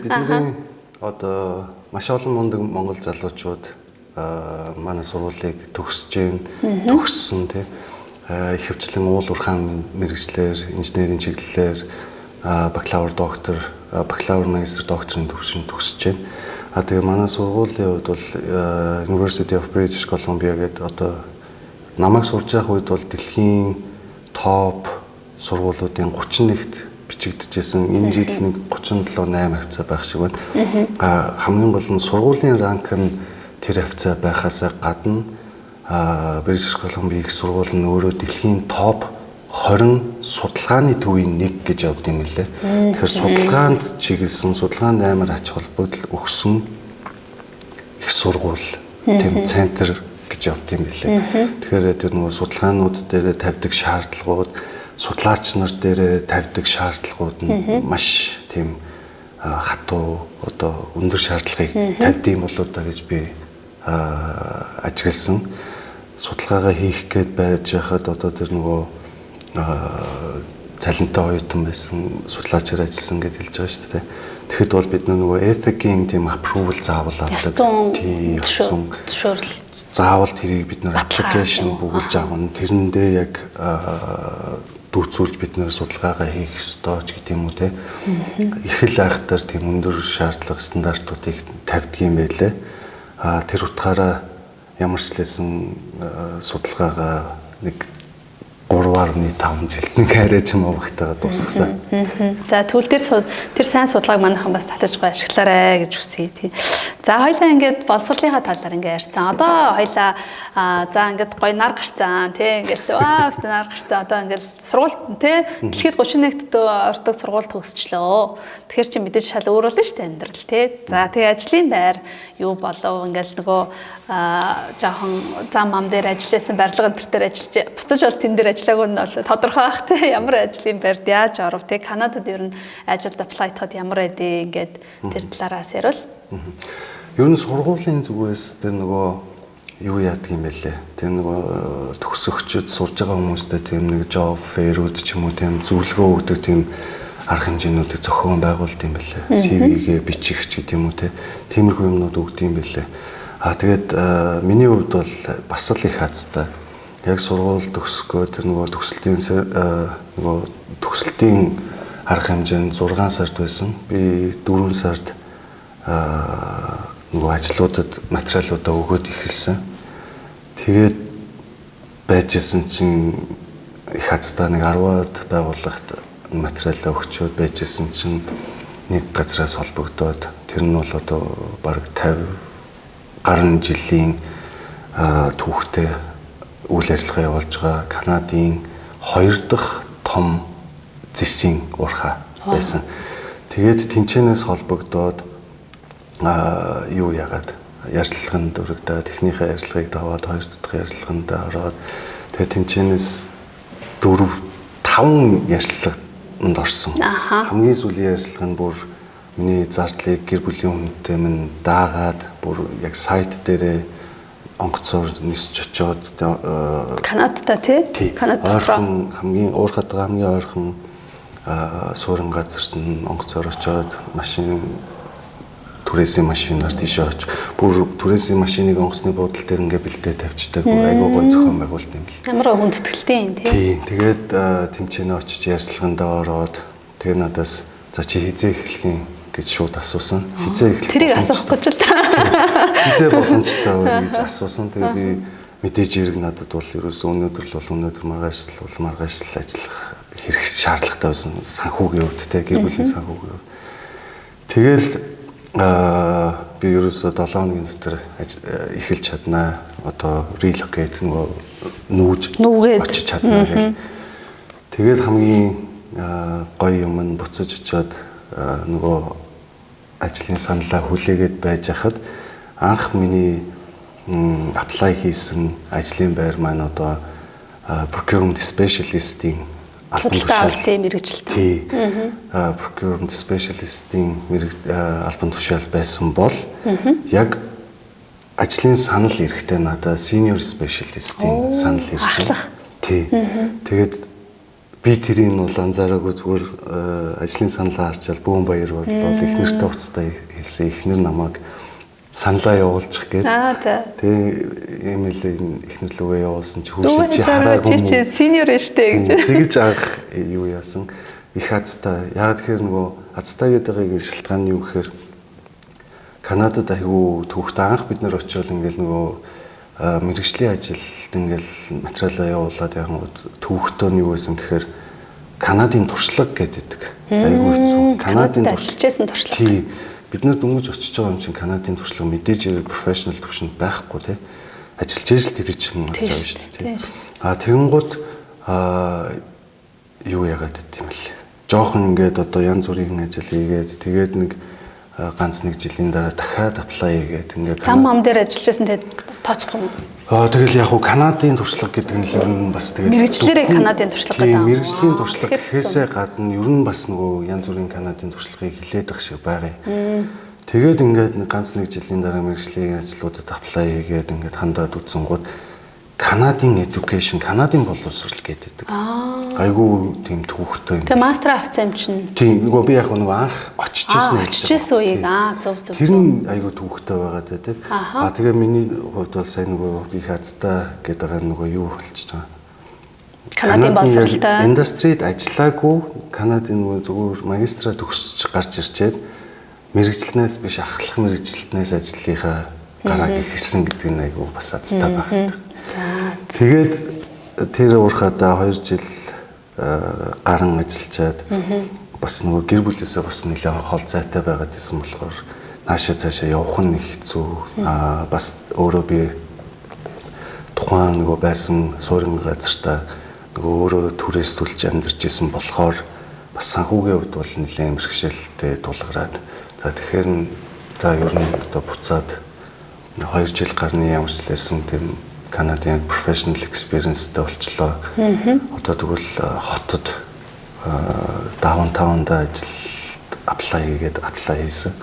Бидний одоо маш олон мундаг монгол залуучууд манай сургуулийг төгссөн тий. Ихэвчлэн уул уурхайн мэргэжлэр, инженерийн чиглэлээр бакалавр, доктор, бакалавр, магистр, докторийн төвшин төгсөж байна. Тэгээ манай сургуулийн хувьд бол University of British Columbia гэдэг одоо намайг сурж байх үед бол дэлхийн топ сургуулиудын 31-т бичигдэжсэн. Энэ жил нэг 37-8 хавцаа байх шиг байна. Хамгийн гол нь сургуулийн ранк нь тэр хавцаа байхаас гадна British Columbia их сургууль нь өөрөө дэлхийн топ 20 судалгааны төвийн нэг гэж явд юм лээ. Тэгэхээр судалгаанд чиглэсэн, судалгаанд амар ач холбогдол өгсөн их сургууль, тийм центр гэж явд юм лээ. Тэгэхээр тэр нөгөө судалгаанууд дээр тавьдаг шаардлагууд, судлаач нар дээр тавьдаг шаардлагууд нь маш тийм хатуу одоо өндөр шаардлагыг тавьд юм болоо да гэж би ажигласан. Судалгаагаа хийх гээд байж хахад одоо тэр нөгөө цалинтай оюутан байсан судлаачаар ажилласан гэж хэлж байгаа шүү дээ. Тэгэхэд бол бид нөгөө этикийн тийм approval заавал авдаг. Тийм зөвшөөрөл. Заавал тэрийг бид нэр application бүгэлж авна. Тэрэндээ яг дүүцүүлж бид нэр судалгаагаа хийх ёстой ч гэдэг юм уу те. Их л айхтар тийм өндөр шаардлага стандартуудыг тавьдаг юм байлээ. Тэр утгаараа ямар ч лсэн судалгаагаа нэг 3.5 жилд нэг арайч юм авахтайгаа дуусгасан. За тэгвэл тэр сайн судалгааг манайхан бас татаж гоо ашиглаарай гэж хүсье тий. За хоёлаа ингээд боловсролынхаа талаар ингээд ярьсан. Одоо хоёлаа за ингээд гоё нар гарцсан тий. Ингээд өстө нар гарцсан. Одоо ингээд сургууль тий. Дэлхийд 31-т ордог сургууль төгсчлөө. Тэгэхээр чи мэдээж шал өөр болно шүү дээ амьдрал тий. За тэгээ ажлын байр юу болов ингээд нөгөө жоохон зам ам дээр ажилласан барилга энэ төр ажиллаж буцаж бол тэн дээр ажиллаагүй нь бол тодорхой байх тий. Ямар ажлын байрд яаж оров тий. Канадад ер нь ажилд аплайтахад ямар байдгийг ингээд тэр талаараас ярил. Ер нь сургуулийн зүгээс тэр нөгөө юу яадаг юм бэлээ. Тэр нөгөө төгсөгчд сурж байгаа хүмүүстэй тийм нэг job fair-үүд ч юм уу тийм зөвлөгөө өгдөг тийм арга хэмжээнүүдийг зохион байгуулт юм бэлээ. CV-гээ бичих ч гэдэг юм уу тиймэрхүү юмнууд өгдөг юм бэлээ. Тэгээд миний хувьд бол бас л их хазтай. Яг сургууль төгсгөө тэр нөгөө төгсөлтийн арга хэмжээ нь 6 сард байсан. Би 4 сард нөгөө ажлуудад материалуудаа өгөөд эхэлсэн. Тэгээд байжсэн чинь их хацтай нэг 10-аад байгууллагт материалаа өгчөөд байжсэн чинь нэг газраас холбогдоод тэр нь бол одоо бараг 50 гаруй жилийн түүхтэй үйл ажиллагаа явуулж байгаа Канадын 2 дахь том зэсийн урхаа байсан. Тэгээд тэнцэнээс холбогдоод юу яагаад ярилцлаганд өргөдөө техникийн ярилцлагыг даваад 2 дахь ярилцлаганд ороод тэгээд тэнцэнээс 4-5 ярилцлаганд орсон. Хамгийн сүүлийн ярилцлага нь бүр миний зардлыг гэр бүлийн хүнтэй минь даагаад бүр яг сайт дээрээ онгоцоор нисч очоод Канадта тий? Канад дотроо хамгийн уурхад байгаа хамгийн ойрхон суурин газарт нь онгоцоор очоод машин түрээсийн машинаар тийш очиж бүр түрээсийн машиныг онгоцны буудлын дээр ингээ бэлдээ тавьчихдаг айгүй гоё зохион байгуулалт юм л. Ямар хүндэтгэлтэй юм тий. Тэгээд тэнцэнэ очиж ярьцлагандаа ороод тэгээ надаас за чи хизээ эхлэх гэж шууд асуусан. Хизээ эхлэх. Тэрийг асуух гэж л та. Хизээ боломжтой вэ гэж асуусан. Тэгээ би мэдээж хэрэг надад бол ерөөсөө өнөөдөр л бол өнөөдөр маргааш л ажиллах хэрэг шаардлагатай байсан. Санхүүгийн хувьд те гэр бүлийн санхүүгийн хувьд. Тэгэл би ерөөсөө 7 хоногийн дотор эхэлж чаднаа. Одоо relocate нүүгээд очиж чаднаа гэх. Тэгээд хамгийн гоё юм нь буцаж очиод нөгөө ажлын саналаа хүлээгээд байж хахад анх миний apply хийсэн ажлын байр маань одоо procurement specialist-ийн албан тушаал мэргэжилтэй. Procurement specialist-ийн албан тушаал байсан бол яг ажлын санал эрэхтэй надад senior specialist-ийн санал ирсэн. Тэгээд би тэрийг бол анзаараагүй зүгээр ажлын саналаа харчаал бүүн баяр бол эхнэртэй уцтай хэлсэн. Эхнэр намайг саналаа явуулчих гээд. Тэгээ имэйл эхнэр лүгээ явуулсан чи хүүшил чи хараагүй юм. Senior штэ гэж. Тэгэж анх юу яасан. Их азтай. Яг тэгэхээр нөгөө азтай гэдэг шалтгаан нь юу гэхээр Канадад айгүй түүхтэй анх бид нэр очиод ингээл нөгөө мэргэжлийн ажилд ингээл материалаа явуулаад яхад түүхтэй нь юу байсан гэхээр Канадын туршлага гэдэг. Айгүй хэцүү. Канадад ажиллаж байсан туршлага. Тий. Бид нэр дөнгөж очиж байгаа юм чинь Канадын туршлага мэдээж хэрэг профешнл төвшөнд байхгүй тий. Ажиллаж ижил тэр чинь болж байгаа шүү дээ тий. Тэгэнгუთ юу яагаад гэдэм бэл. Жохон ингээд одоо янз бүрийн ажил хийгээд тэгээд нэг ганц нэг жилийн дараа дахиад apply хийгээд ингээд зам ам дээр ажиллаж байсан тэгээд тооцох юм. Тэгэл яг уу Канадын туршлага гэдэг нь ер нь бас тэгээд мэргэжлэрээ Канадын туршлага гэдэг. Мэргэжлийн туршлага гэхээсээ гадна ер нь бас нөгөө янз бүрийн Канадын туршлагыг хилээд ах шиг байгаа юм. Тэгээд ингээд ганц нэг жилийн дараа мэргэжлийн ажлуудад apply хийгээд ингээд хандаад үзсэнгууд Канадын education, Канадын боловсрал гэдэг. Айгүй тийм түүхтэй юм. Тэгээ мастер авсан юм чинь. Тийм нөгөө би яг нөгөө анх очиж ирсэн. Очижсэн үеийг зөв. Тэр нь айгүй түүхтэй байгаа тийм. Тэгээ миний хувьд бол сайн нөгөө би хазтай гэдэг нөгөө юу болчихж байгаа. Канадын боловсралтай. Индустрид ажиллаагүй Канадын нөгөө зүгээр магистра төгсөж гарч ирчээд мэрэгчлэнээс биш ахлах мэрэгчлэнээс ажлынхаа гарааг ихэлсэн гэдэг нь айгүй бас азтай байгаа. Тэгээд тэр уурхадаа 2 жил гарan ажиллаад бас нөгөө гэр бүлээсээ бас нэлээд хол зайтай байгаад байсан болохоор наашаа цаашаа явах нь хэцүү. Бас өөрөө би тухайн нөгөө байсан суурин газартаа нөгөө өөрөө түрээс төлж амьдарч исэн болохоор бас санхүүгийн хувьд бол нэлээд мэрэгшээлтэй тулгараад за тэгэхээр за ер нь одоо буцаад 2 жил гарны ямар ч лсэн тийм Канадын professional experience-тэй болчлоо. Одоо тэгвэл хотод даунтаунд ажил apply хийсэн.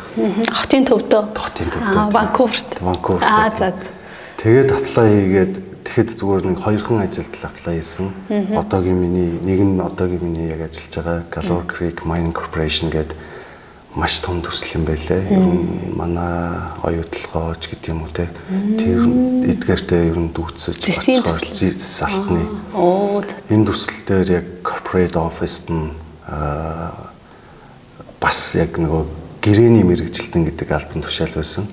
Хотын төвдөө. Ванкуверт. За. Тэгээд apply хийгээд тэгэхэд зүгээр нэг 2хан ажилд apply хийсэн. Одоогийн миний яг ажиллаж байгаа Galore Creek Mining Corporation гэдэг маш том төсөл юм байлээ. Ер нь манай оюутлогооч гэдэг юм уу те. Тэр эдгээртэй ер нь дүүцэж бацгаар зис алтны. Энэ төсөл дээр яг corporate office-д нь бас яг нөгөө гэрээний мэрэгжилтэн гэдэг албан тушаал байсан.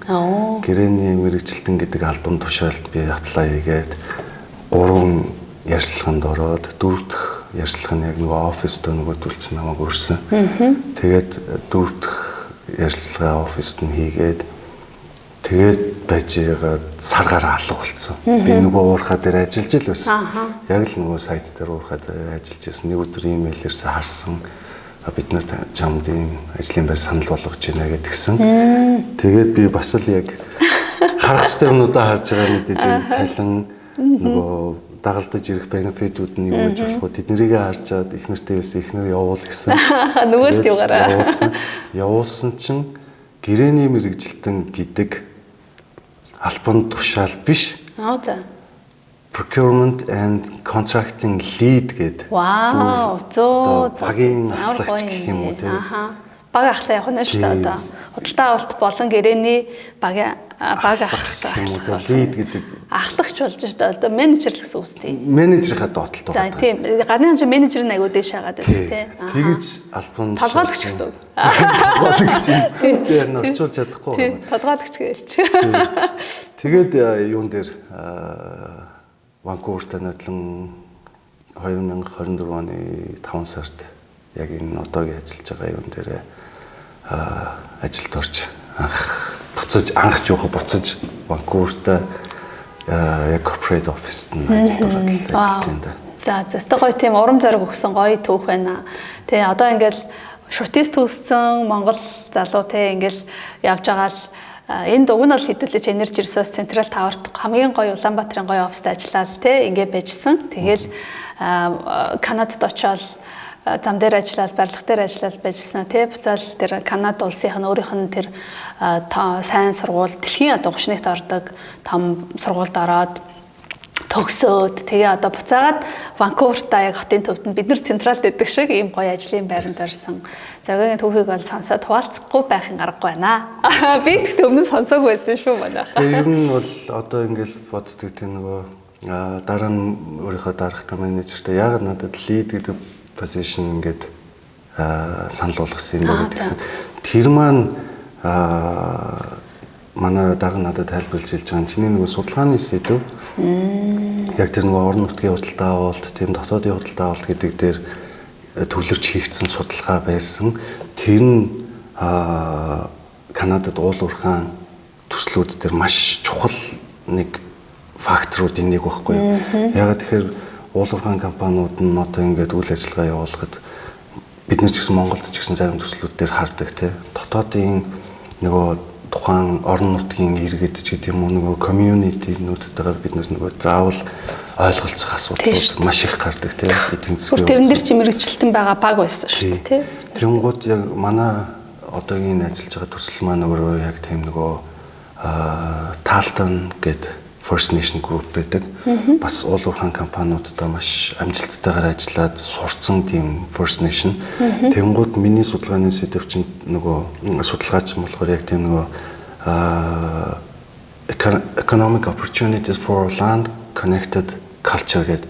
Гэрээний мэрэгжилтэн гэдэг албан тушаалд би apply хийгээд 3 ярьцлаганд ороод 4 дахь ярьцлага нь яг нөгөө оффистөө нөгөө төлч намайг өрсөн. Тэгээд 4 дахь ярьцлага оффист нь хийгээд тэгээд байж байгаа сар гараа алга болсон. Би нөгөө уурхаа дээр ажиллаж ил байсан. Яг л нөгөө сайт дээр уурхаа дээр ажиллаж байсан. Нэг өдөр имэйлээрсээ харсан. Бид нар чамд ийм ажлын байр санал болгож байна гэдгсэн. Тэгээд би бас л яг харахтай юмудаа харж байгаа мэдээж яг цалин нөгөө дагалдаж ирэх бенефитүүд нь юу гэж болох вэ? Тэднийг харжаад их нэртэй байсан ихнэр явуул гэсэн. Нөгөөд юугаараа явуулсан чинь гэрээний мэрэгжилтэн гэдэг албан тушаал биш. За. Procurement and Contracting Lead гэдэг. Вау, зөө багийн ахлагч гэх юм уу те. Баг ахлаа явах нь шүү дээ одоо. худалдаа авалт болон гэрээний баг лид гэдэг ахлагч болж шүү дээ. Одоо менежер л гэсэн үг тийм. Менежерийнхаа доотлолт байгаа. За тийм. Гадны хэмжээ менежер нь аягүй дэш хагаад байдаг тийм. Тэгэж албан толгойлогч гэсэн үг. Толгойлогч. Тийм орчуулж чадахгүй. Тийм. Толгойлогч гэлч. Тэгээд юун дээр Ванкуверт нотлон 2024 оны 5 сард яг энэ одоогийн ажиллаж байгаа юун дээр ажилд орж анх жоохон буцаж Ванкуверт яг corporate office-т ажилд ороод ажиллаж байна. За зөвхөн гоё тийм урам зориг өгсөн гоё түүх байна. Тэгээ одоо ингээл шутист төгссөн Монгол залуу те ингээл явж байгаа л энэ дуг нь бол хэдүүлж Energy Resource Central Tower-т хамгийн гоё Улаанбаатарын гоё оффист ажиллаад те ингээ байжсэн. Тэгэл Канадад очиод зам дээр ажиллаад барилга дээр ажиллаад байжсан тий буцаал тэр Канада улсынх нь өөрийнх нь тэр сайн сургууль дэлхийн одоо 30-т ордог том сургуульд ороод төгсөөд тэгээ одоо буцаагаад Ванкуверта яг хотын төвд нь бид нар централд байдаг шиг ийм гоё ажлын байранд орсон. Зоригийн түүхийг бол сонсоод хуваалцахгүй байхын аргагүй байна. Би тэгтээ өмнө сонсоогүй байсан шүү манайх. Ер нь бол одоо ингээл боддог тийм нөгөө дараа нь өөрийнхөө дарахтай менежертэй яг надад лид гэдэг position ингээд санал болгосон юм байна гэсэн. Тэр маань манай дараа надад тайлбарлаж хэлж байгаа чиний нөгөө судалгааны сэдв яг тэр нөгөө орон нутгийн худалдаа авалт, тийм дотоодын худалдаа авалт гэдэг дээр төвлөрч хийгдсэн судалгаа байсан. Тэр нь Канадад уул уурхайн төслүүд дээр маш чухал нэг факторуудын нэг байхгүй юу. Ягаад тэгэхээр уул уурхайн компаниуд нь одоо ингээд үйл ажиллагаа явуулахад бид нар ч гэсэн Монголд ч гэсэн зарим төслүүд дээр хардаг тий. Дотоодын нөгөө тухайн орон нутгийн иргэд ч гэдэг юм уу нөгөө community-нуудтайгаа бид нөгөө заавал ойлголцох асуудлууд маш их гардаг тий. Эдийн засгийн. Тэрэн дээр ч мэрэгчлэлтэн байгаа баг байсан шүү дээ тий. Тэнгууд яг манай одоогийн ажиллаж байгаа төсөл маань өөрөө яг тийм нөгөө Tahltan гэдэг First Nation Group байдаг. Бас уул уурхайн компаниудтай маш амжилттайгаар ажиллаад сурцсан тийм First Nation. Тэнгууд миний судалгааны сэдэв чинь нөгөө судалгаач юм болохоор яг тийм нөгөө economic opportunities for land connected culture гэдэг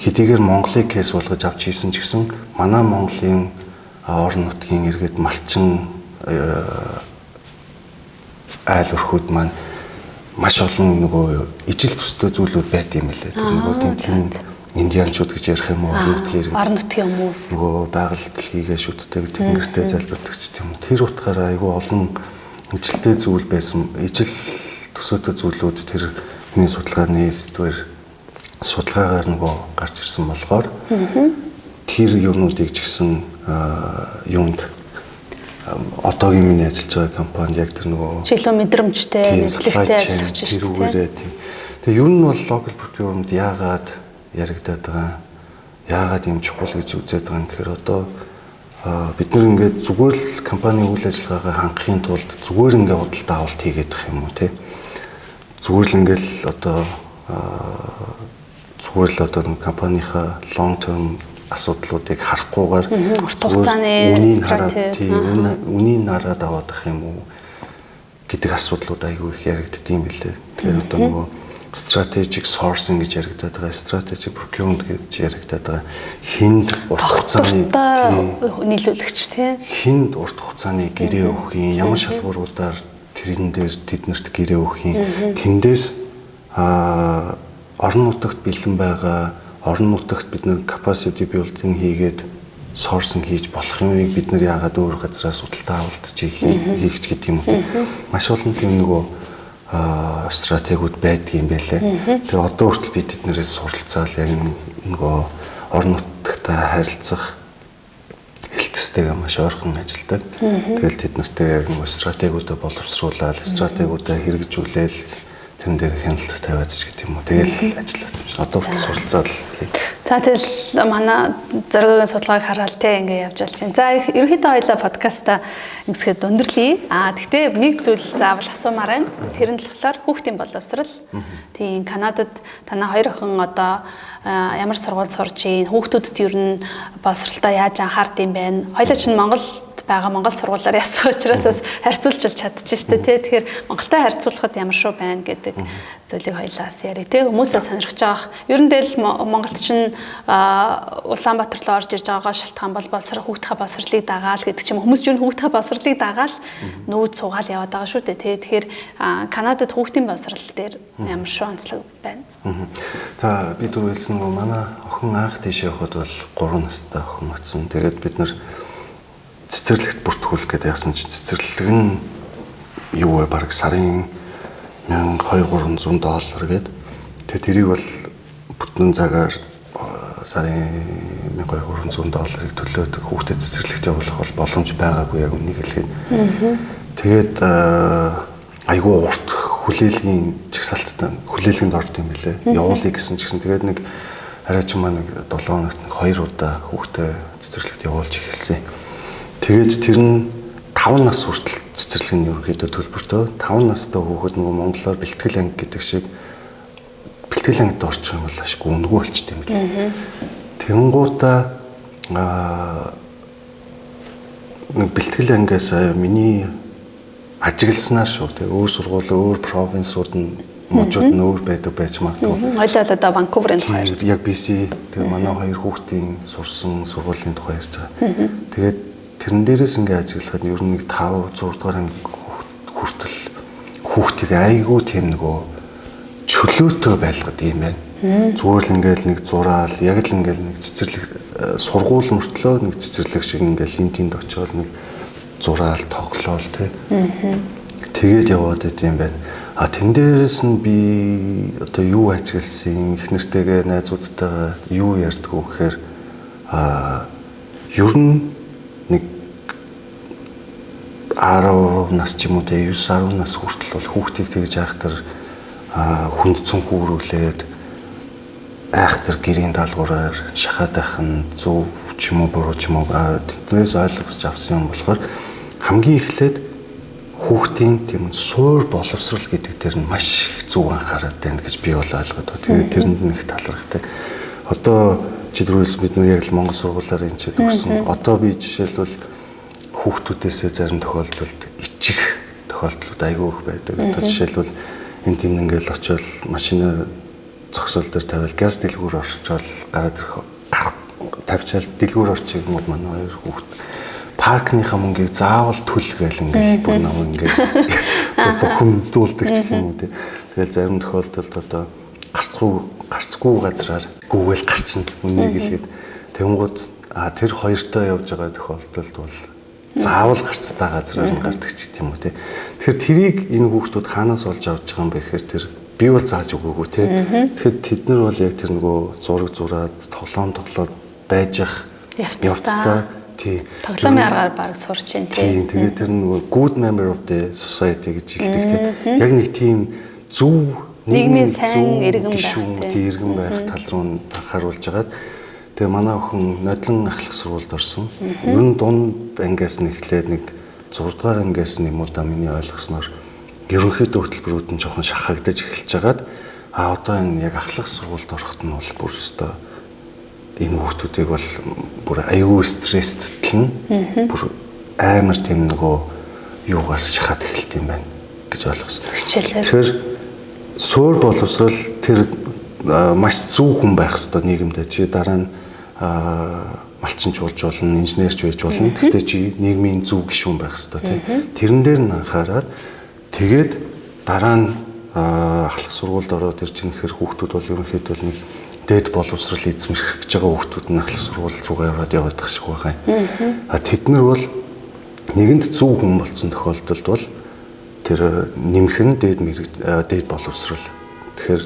хэдийгээр Монголыг кейс болгож авч ийсэн ч гэсэн манай Монголын орон нутгийн иргэд малчин айл өрхүүд маань маш олон нөгөө ижил төстэй зүйлүүд байт юм лээ. Тэр нөгөө тийм индианчууд гэж ярих юм уу, орон нутгийн хүмүүс. Нөгөө байгаль дэлхийгээ шүтдэг тэнгэртэй залбирдаг ч юм. Тэр утгаараа айгүй олон ижилтэй зүйл байсан. Ижил төсөөтэй зүйлүүд тэр миний судалгааны сэдвэр судалгаагаар нөгөө гарч ирсэн болохоор тэр юмнуудыг ч гэсэн юунд одоогийн миний ажиллаж байгаа компани яг тэр нөгөө чиглэл мэдрэмжтэй мэдлэгтэй ажиллаж байна тийм. Тэгээ ер нь бол local procurement яагаад яригадаад байгаа яагаад юм чухал гэж үзээд байгаа юм гэхээр одоо бид нэр ингээд зүгээр л компани үйл ажиллагаагаа хангахын тулд зүгээр ингээд худалдаа авалт хийгээд байх юм уу тий. Зүгээр л ингээд одоо зүгээр л одоо компанийхаа long term асуудлуудыг харахгүйгээр урт хугацааны стратеги үнийн нараад аваад ах юм уу гэдэг асуудлууд аягүй их яригддаг юм билээ. Тэгэхээр одоо нөгөө strategic sourcing гэж яригдаад байгаа, strategic procurement гэж яригдаад байгаа. Хинд урт хугацааны нийлүүлэгч тий. Хинд урт хугацааны гэрээ өгөх юм, ямар шалгууруудаар тэрэн дээр тэднэрт гэрээ өгөх юм. Тэндээс орон нутагт бэлэн байгаа орон нутагт бид нэг capacity building хийгээд sourcing хийж болох юмыг бид нар яагаад өөр газраас судалдаа авалт хийх гэдэг юм уу. Маш олон тийм нөгөө стратегиуд байдгийн байлээ. Тэгээ одоо хүртэл бид тэднэрээс суралцаал яг нөгөө орон нутагтай харилцах хэлтстэйгээ маш ойрхон ажилладаг. Тэгэл тэд нартэй яг нөгөө стратегиудаа боловсруулаад стратегиудаа хэрэгжүүлээл тэн дээр хяналт тавиад ч гэдэг юм уу. Тэгэл ажиллаад байна. Одоо хүртэл суралцаад. За тэгэл манай зоригийн судалгааг хараад те ингээ явж болж байна. За ерөнхийдөө хоёлаа подкаста ингэсгээд өндөрлөе. Тэгтээ нэг зүйл заавал асуумаар байна. Тэр нь болохоор хүүхдийн боловсрал. Тийм Канадад танаа хоёр охин одоо ямар сургууль сурж ийн, хүүхдүүдэд ер нь боловсралтаа яаж анхаард юм бэ? Хоёлаа чинь Монголд байгаа Монгол сургуулиар ясан учраас харьцуулж чадчих штэ тий. Тэгэхээр Монголтой харьцуулахад ямар шүү байна гэдэг зүйлийг хоёлаас яри тий. Хүмүүсээ сонирхож байгаа. Ер нь дээл Монголд чинь Улаанбаатар руу орж ирж байгаагаа шалтгаан бол хүүхдийн боловсролыг дагаал гэдэг ч юм. Хүмүүс ч юу хүүхдийн боловсролыг дагаал нүүд суугаал яваад байгаа шүү дээ тий. Тэгэхээр Канадад хүүхдийн боловсрол дээр ямар шүү онцлог байна. За би түрүү хэлсэн нөгөө манай охин анх тийш явхад бол 3 настай охин очсон. Тэгээд бид нар цэцэрлэгт бүртгүүлэх гэдэг яасан чинь цэцэрлэг нь юу вэ? Бараг сарын $200-300 гээд. Тэгээд тэрийг бол бүтэн цагаар сарын $200-300 төлөөд хүүхдэд цэцэрлэгт явуулах бол боломж байгаагүй яг үнийг хэлэхэд. Тэгээд айгүй урт хүлээлгийн чагсаалттай хүлээлгэнд орд юм билэ. Явуулъя гэсэн ч гэсэн тэгээд нэг арай ч юм аа нэг 7 хоногт 2 удаа хүүхдээ цэцэрлэгт явуулж эхэлсэн. Тэгээд тэр нь 5 нас хүртэл цэцэрлэг нь ерөнхийдөө төлбөртэй. 5 настай хүүхэд нөгөө монголоор бэлтгэл анги гэдэг шиг бэлтгэл ангид орчих юм бол ашгүй үнгүү болчт юм билээ. Тэнгуудаа нэг бэлтгэл ангиас миний ажигласнаар шүү. Тэгээ өөр сургууль, өөр провинсууд нь мужууд нь өөр байдаг байж магадгүй. Ойлоод одоо Ванкуверын тухай ярьж. Яг BC тэгээ манай хоёр хүүхдийн сурсан сургуулийн тухай ярьж байгаа. Тэгээд тэрэн дээрээс ингээ ажиглахад ер нь нэг 5 6 дугаар анги хүртэл хүүхдийг айгүй тийм нөгөө чөлөөтэй байлгаад юм байна. Зүгээр л ингээл нэг зураал, яг л ингээл нэг цэцэрлэг сургууль мөртлөө нэг цэцэрлэг шиг ингээл хин тэнд очиод нэг зураал тоглоол тий. Тэгээд яваад идэм байна. Тэн дээрээс нь би одоо юу ажигласан, их нэртэйгээ найзуудтайгаа юу ярьдгүү гэхээр ер нь нэг 10 нас ч юм уу те 9-10 нас хүртэл бол хүүхдийг тэгж айхтар хүндцэн хүүрүүлээд айхтар гэрийн даалгавраар шахаад байх нь зөв ч юм уу буруу ч юм уу тэднээс ойлгож авсан юм болохоор хамгийн эхлээд хүүхдийн тийм суур боловсрол гэдэг дээр нь маш их зөв анхаарал тань гэж би бол ойлгоод байна. Тэгээд тэрэнд нэг талархдаг. Одоо жишээлбэл бид нөө яг л Монгол сургуулиар энэ ч төгссөн. Одоо би жишээлбэл хүүхдүүдээсээ зарим тохиолдолд ичих тохиолдлууд айгүй их байдаг. Одоо жишээлбэл энэ тийм ингээл очиод машина зогсоол дээр тавиал газ дэлгүүр орчвол гараад ирэх тавьчаал дэлгүүр орчих юм бол манай хоёр хүүхд паркныхаа мөнгийг заавал түл гээл ингээл бүр нав ингээл бухимдуулдаг ч юм уу тий. Тэгэл зарим тохиолдолд одоо гарцгүй газраар гүгээл гарчна үнийг хэлгээд тэнгууд тэр хоёртой явж байгаа тохиолдолд бол заавал гарцтай газраар нь гардаг ч гэдэм үү тий. Тэгэхээр тэрийг энэ хүүхдүүд хаанаас олж авч байгаа юм бэ гэхээр тэр би бол зааж өгөөгүй тий. Тэгэхээр тэд нар бол яг тэр нөгөө зураг зураад тоглоод байж ах явцтай тий. Тоглоомын аргаар баг сурч байна тий. Тэгээд тэр нөгөө good member of the society гэж хэлдэг тий. Яг нэг тийм зөв нийгмийн сайн иргэн байх тал руу анхааруулж агаад тэгээ манай охин нодлон ахлах сургуульд орсон. Ер нь дунд ангиас нь эхлээд нэг 6 дугаар ангиас нь юм уу да миний ойлгосноор ерөнхийдөө хөтөлбөрүүд нь жоохон шахагдаж эхэлж агаад одоо энэ яг ахлах сургуульд ороход нь бол бүр өстой энэ хүүхдүүдийг бол бүр аюу стресстэлнэ. Бүр амар тийм нөгөө юугаар шахаад эхэлт юм байна гэж ойлгосон. Тэгэхээр суур боловсрол тэр маш зөв хүн байх ёстой нийгэмдээ. Чи дараа нь малчинч болж болно, инженерч байж болно. Гэхдээ чи нийгмийн зөв гишүүн байх ёстой тийм. Тэрэн дээр нь анхаарал тэгээд дараа нь ахлах сургуульд ороод ирж инэхэр хүүхдүүд бол ерөнхийдөө нэг дээд боловсрол эзэмших гэж байгаа хүүхдүүд нь ахлах сургууль руугаа яваад байх шиг байгаа юм. Тэд нар бол нэгэнд зөв хүн болсон тохиолдолд бол тэр нэмэх нь дээд боловсрол. Тэгэхээр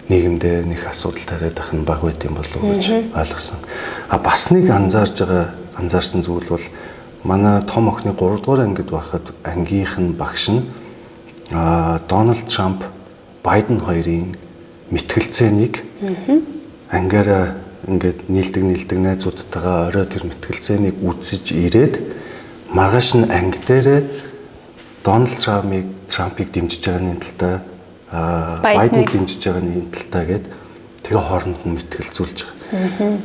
нийгэмдээ нэг асуудал тариад ах нь баг байт юм болов уу гэж ойлгосон. Бас нэг анзаарсан зүйл бол манай том охины 3 дугаар ангид байхад ангийнх нь багш нь Дональд Трамп, Байден хоёрын мэтгэлцээнийг ангиараа ингээд нийлдэг найзуудтайгаа орой тэр мэтгэлцээнийг үзэж ирээд маргааш нь анги дээрээ Дональд Трампыг дэмжиж байгааны талтай Байденыг дэмжиж байгааны талтай гээд тэгээ хооронд нь мэтгэлцүүлж байгаа.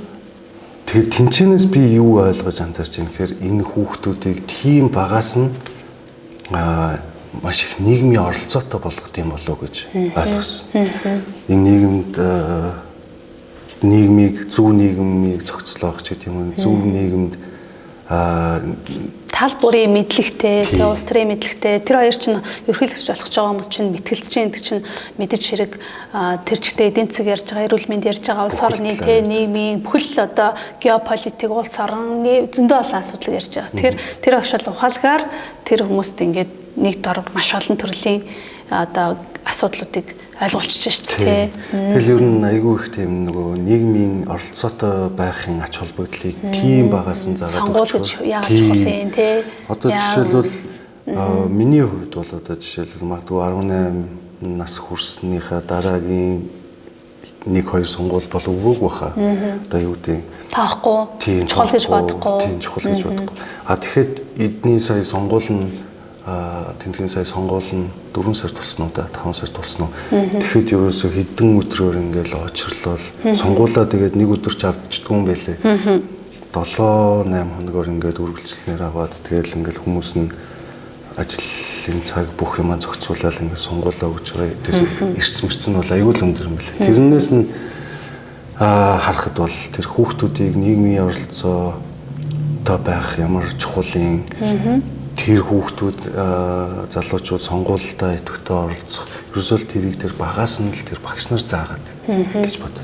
тэгээд тэнцэнээс би юу ойлгож анзарч байна гэхээр энэ хүүхдүүдийг тийм багаас нь маш их нийгмийн оролцоотой болгох юм болов уу гэж ойлгосон. Энэ нийгэмд нийгмийг зөв нийгмийг зохицлоох ч гэдэг юм уу, зөв нийгэмд тал бүрийн мэдлэгтэй, тэгээ улс төрийн мэдлэгтэй тэр хоёр чинь ерөнхийлөгч болох ч байгаа хүмүүс чинь мэтгэлцэж байгаа чинь мэдэж хэрэг тэр чигтээ эдийн засаг ярьж байгаа, эрүүл мэнд ярьж байгаа, улс орны тэ нийгмийн бүхэл одоо геополитик, улс орны зөндөө олон асуудал ярьж байгаа. Тэр огшол ухаалгаар тэр хүмүүст ингээд нэг дор маш олон төрлийн одоо асуудлуудыг ойлгуулчих шүү дээ. Тэгэл ер нь айгүй их тийм нөгөө нийгмийн оролцоотой байхын ач холбогдлыг тийм багаас нь заагаад сонгуулж яаж болох юм те. Одоо жишээлбэл миний хувьд бол одоо жишээлбэл магадгүй 18 нас хүрснийхаа дараагийн 1-2 сонгуул бол өгөөг баха. Одоо юу гэдэг таахгүй, чухал гэж бодохгүй. Тийм чухал гэж бодохгүй. Тэгэхэд эдний сая сонгуул нь тэмдгийн сая сонгуул нь 4 сар тулсан уу да 5 сар тулсан уу. Тэгэхэд ерөөсөө хэдэн өдрөөр ингээл очрлол сонгуулаа тэгээд нэг өдөр ч авчдгүй юм байлээ. 7-8 хоногор ингээд үргэлжлснээр аваад тэгэл ингээл хүмүүс нь ажлын цаг бүх юмаа зохицуулаад ингээд сонгуулаа өгч байгаа. Тэр эрс мэрцэн бол аюул өндөр юм байлээ. Тэрнээс нь харахад бол тэр хүүхдүүдийг нийгмийн оролцоотой байх ямар чухал юм. Тэр хүүхдүүд залуучууд сонгуультай идэвхтэй оролцох ерөөсөө тэрийг тэр багаас нь л тэр багш нар заагаад гэж бодод.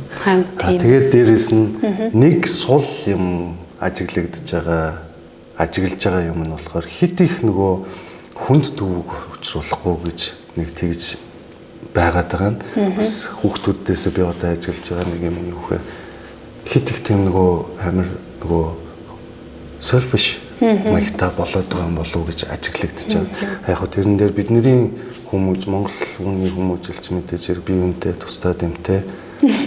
Тэгээд дээрэс нь нэг сул юм ажиглагдж байгаа юм нь болохоор хит их нөгөө хүнд төвөг учруулахгүй гэж нэг тэгж байгаад байгаа нь бас хүүхдүүдээс би одоо ажиглаж байгаа нэг юм юу гэхээр хит их тийм нөгөө амар нөгөө selfish маягтай болоод байгаа юм болов уу гэж ажиглагдаж байгаа. Яг хөө тэрэн дээр бидний хүмүүс Монгол хүний хүмүүжлж мэдээж хэрэг бие биентэй тусдаа дэмтэй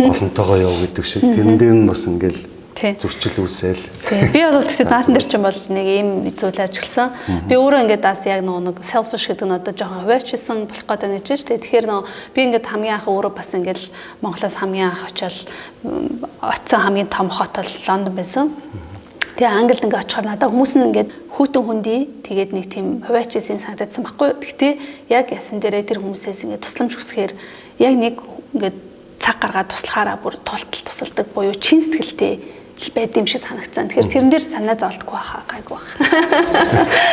олонтойгоо яв гэдэг шиг тэрэн дээр нь бас ингээл зөрчил үүсэл. Би бол тэгтээ наатан дээр ч юм бол нэг ийм зүйл ажилласан. Би өөрөө ингээд бас яг нэг selfish гэдэг нь одоо жоохон хуваачсан болох гэдэг нь ч тийм. Тэгэхээр би ингээд хамгийн анх өөрөө бас ингээд Монголоос хамгийн анх очиод очисон хамгийн том хот бол Лондон байсан. Тэгээ Англид ингээд очихоор надад хүмүүс нь ингээд хүүтэн хүндий тэгээд нэг тийм хуваачс юм санагдсан байхгүй. Гэхдээ яг ясан дээрээ тэр хүмүүсээс ингээд тусламж хүсгээр яг нэг ингээд цаг гаргаад туслахаараа бүр тусалдаг буюу чин сэтгэлтэй байд юм шиг санагцсан. Тэгэхээр тэрэн дээр санаа зовлтгүй байхаа гайгүй байх.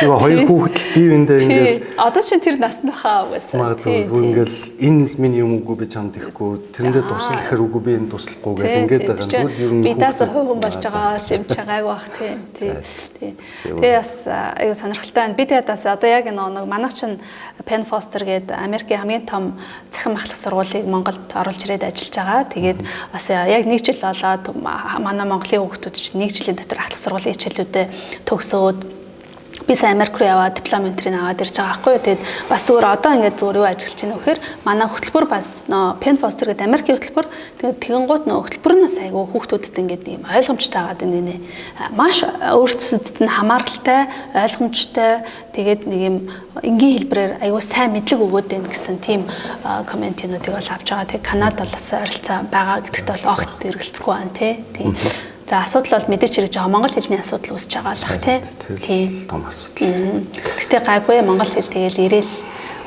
Юу хоёр хүүхэд бие биендээ ингээд одоо ч тэр наснд байхаа угаасаа. Магадгүй ингээд энэ миний юм үгүй би чамд ихгүй тэрэн дээр тусал гэхэр үгүй би энэ туслахгүй гэх ингээд байгаа нь ер нь би даасаа хувь болж байгаа юм чи гайгүй байх тийм. Тэгээ бас аюу сонирхолтой байна. Би тэгээд бас одоо яг нэг манайх чинь Penn Foster гэдэг Америкийн хамгийн том захин махлах сургуулийг Монголд оруулж ирээд ажиллаж байгаа. Тэгээд бас яг нэг жил болоод манай Монголын хүүхдүүд чинь нэг жилийн дотор ахлах сургуулийн хичээлүүдэд төгсөөд би сайн Америк руу яваад диплом энтрийг аваад ирж байгаа байхгүй. Тэгээд бас зүгээр одоо ингээд зүгээр юу ажиллаж байна вэ гэхээр манай хөтөлбөр бас Penn Foster гэдэг Америкийн хөтөлбөр. Тэгээд тэгэнгუут хөтөлбөр нь айгүй хүүхдүүдэд ингээд ийм ойлгомжтой байгаа нэ. Маш өөрсдөд нь хамааралтай, ойлгомжтой. Тэгээд нэг юм энгийн хэлбэрээр айгүй сайн мэдлэг өгөөд байна гэсэн тийм комментинуудыг бол авч байгаа. Тэгээд Канадад бас ойролцоо байгаа гэдэгт бол огт эргэлцэхгүй байна тий. За асуудал бол мэдээч хэрэг жоо монгол хэлний асуудал үүсэж байгаа л бах тий. Том асуудал. Гэтэ гайгүй монгол хэл тэгэл ирээл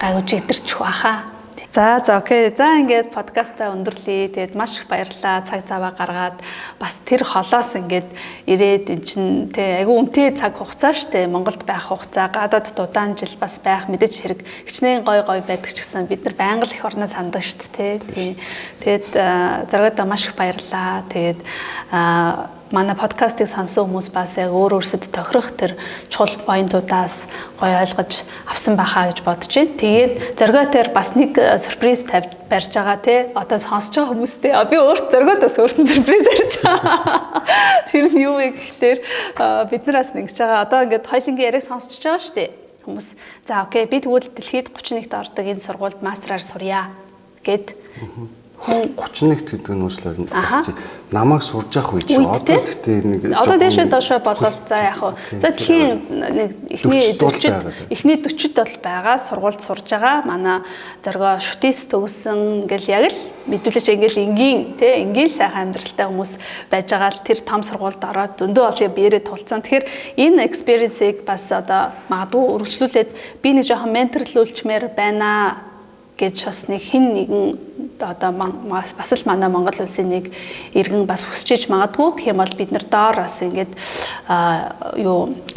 гайгүй жигдэрчих баха. За окей. За ингээд подкастаа өндөрлөе. Тэгээд маш их баярлалаа. Цаг заваа гаргаад бас тэр холоос ингээд ирээд эн чин тий айгүй үнэтэй цаг хугацаа штэ. Монголд байх хугацаа, гадаад дудаан жил бас байх мэдээж хэрэг хичнээн гой байдаг ч гэсэн бид нар байнга л их орноо сандаг штэ тий. Тэгээд зөргөөдөө маш их баярлалаа. Тэгээд манай подкастыг сонсон хүмүүс бас яг өөр өөрсөд тохирох тэр чухал поинтуудаас гоё ойлгож авсан байхаа гэж бодож байна. Тэгээд зөргөөтөр бас нэг сюрприз барьж байгаа тий. Одоо сонсож байгаа хүмүүстэй би өөрт зөргөөдөөс өөртөө сюрприз барьж байгаа. Тэр нь юу вэ гэхлээр бид нараас нэгж байгаа. Одоо ингээд хоёлынгийн яриаг сонсож байгаа шүү дээ. Хүмүүс за окей би тэгвэл дэлхийд 31-т ордог энэ сургуульд мастераар сурья гэд 31 гэдэг нь уучлаарай засчих. Намайг сурж явах үе чи одоо тэгтээ нэг одоо дэшээ доошоо болол за яг хуу. За дэлхийн нэг эхний 40-д бол байгаа сургуульд сурж байгаа. Манай зоргоо шүтээс төгссөн ингээл яг л мэдүүлээч ингээл энгийн сайхан амьдралтай хүмүүс байж байгаа л тэр том сургуульд ороод зөндөө олон биеэрээ тулцсан. Тэгэхээр энэ experience-ийг бас одоо магадгүй үргэлжлүүлээд би нэг жоохон менторлуулчмаар байна гэж бас нэг хин нэгэн одоо бас л манай Монгол улсын нэг иргэн бас хүсчиж магадгүй. Тэгэх юм бол бид нар доор бас ингээд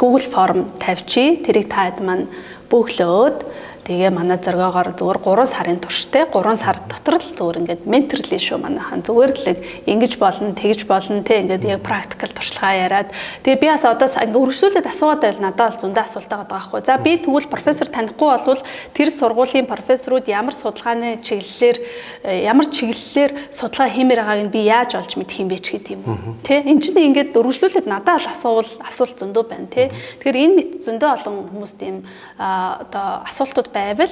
Google form тавьчих. Тэрийг та хэд маань бөглөөд тэгээ манай зоргоогоор зүгээр 3 сарын турштай 3 сар дотор л зүгээр ингээд менторлээ шүү манайхан зүгээр л ингэж болно тэгж болно те ингээд яг практикал туршлагаа яриад тэгээ би бас одоо ингээд үргэлжлүүлээд асуугаад байл надад л зөндөө асуулт байгаа байхгүй. За би тэгвэл профессор танихгүй болвол тэр сургуулийн профессорууд ямар судалгааны чиглэлээр судалгаа хиймээр байгааг нь би яаж олж мэдэх юм бэ ч гэдэг юм. Тэ энэ чинь ингээд үргэлжлүүлээд надад л асуулт зөндөө байна те. Тэгэхээр энэ мэт зөндөө олон хүмүүст ийм одоо асуултууд байвал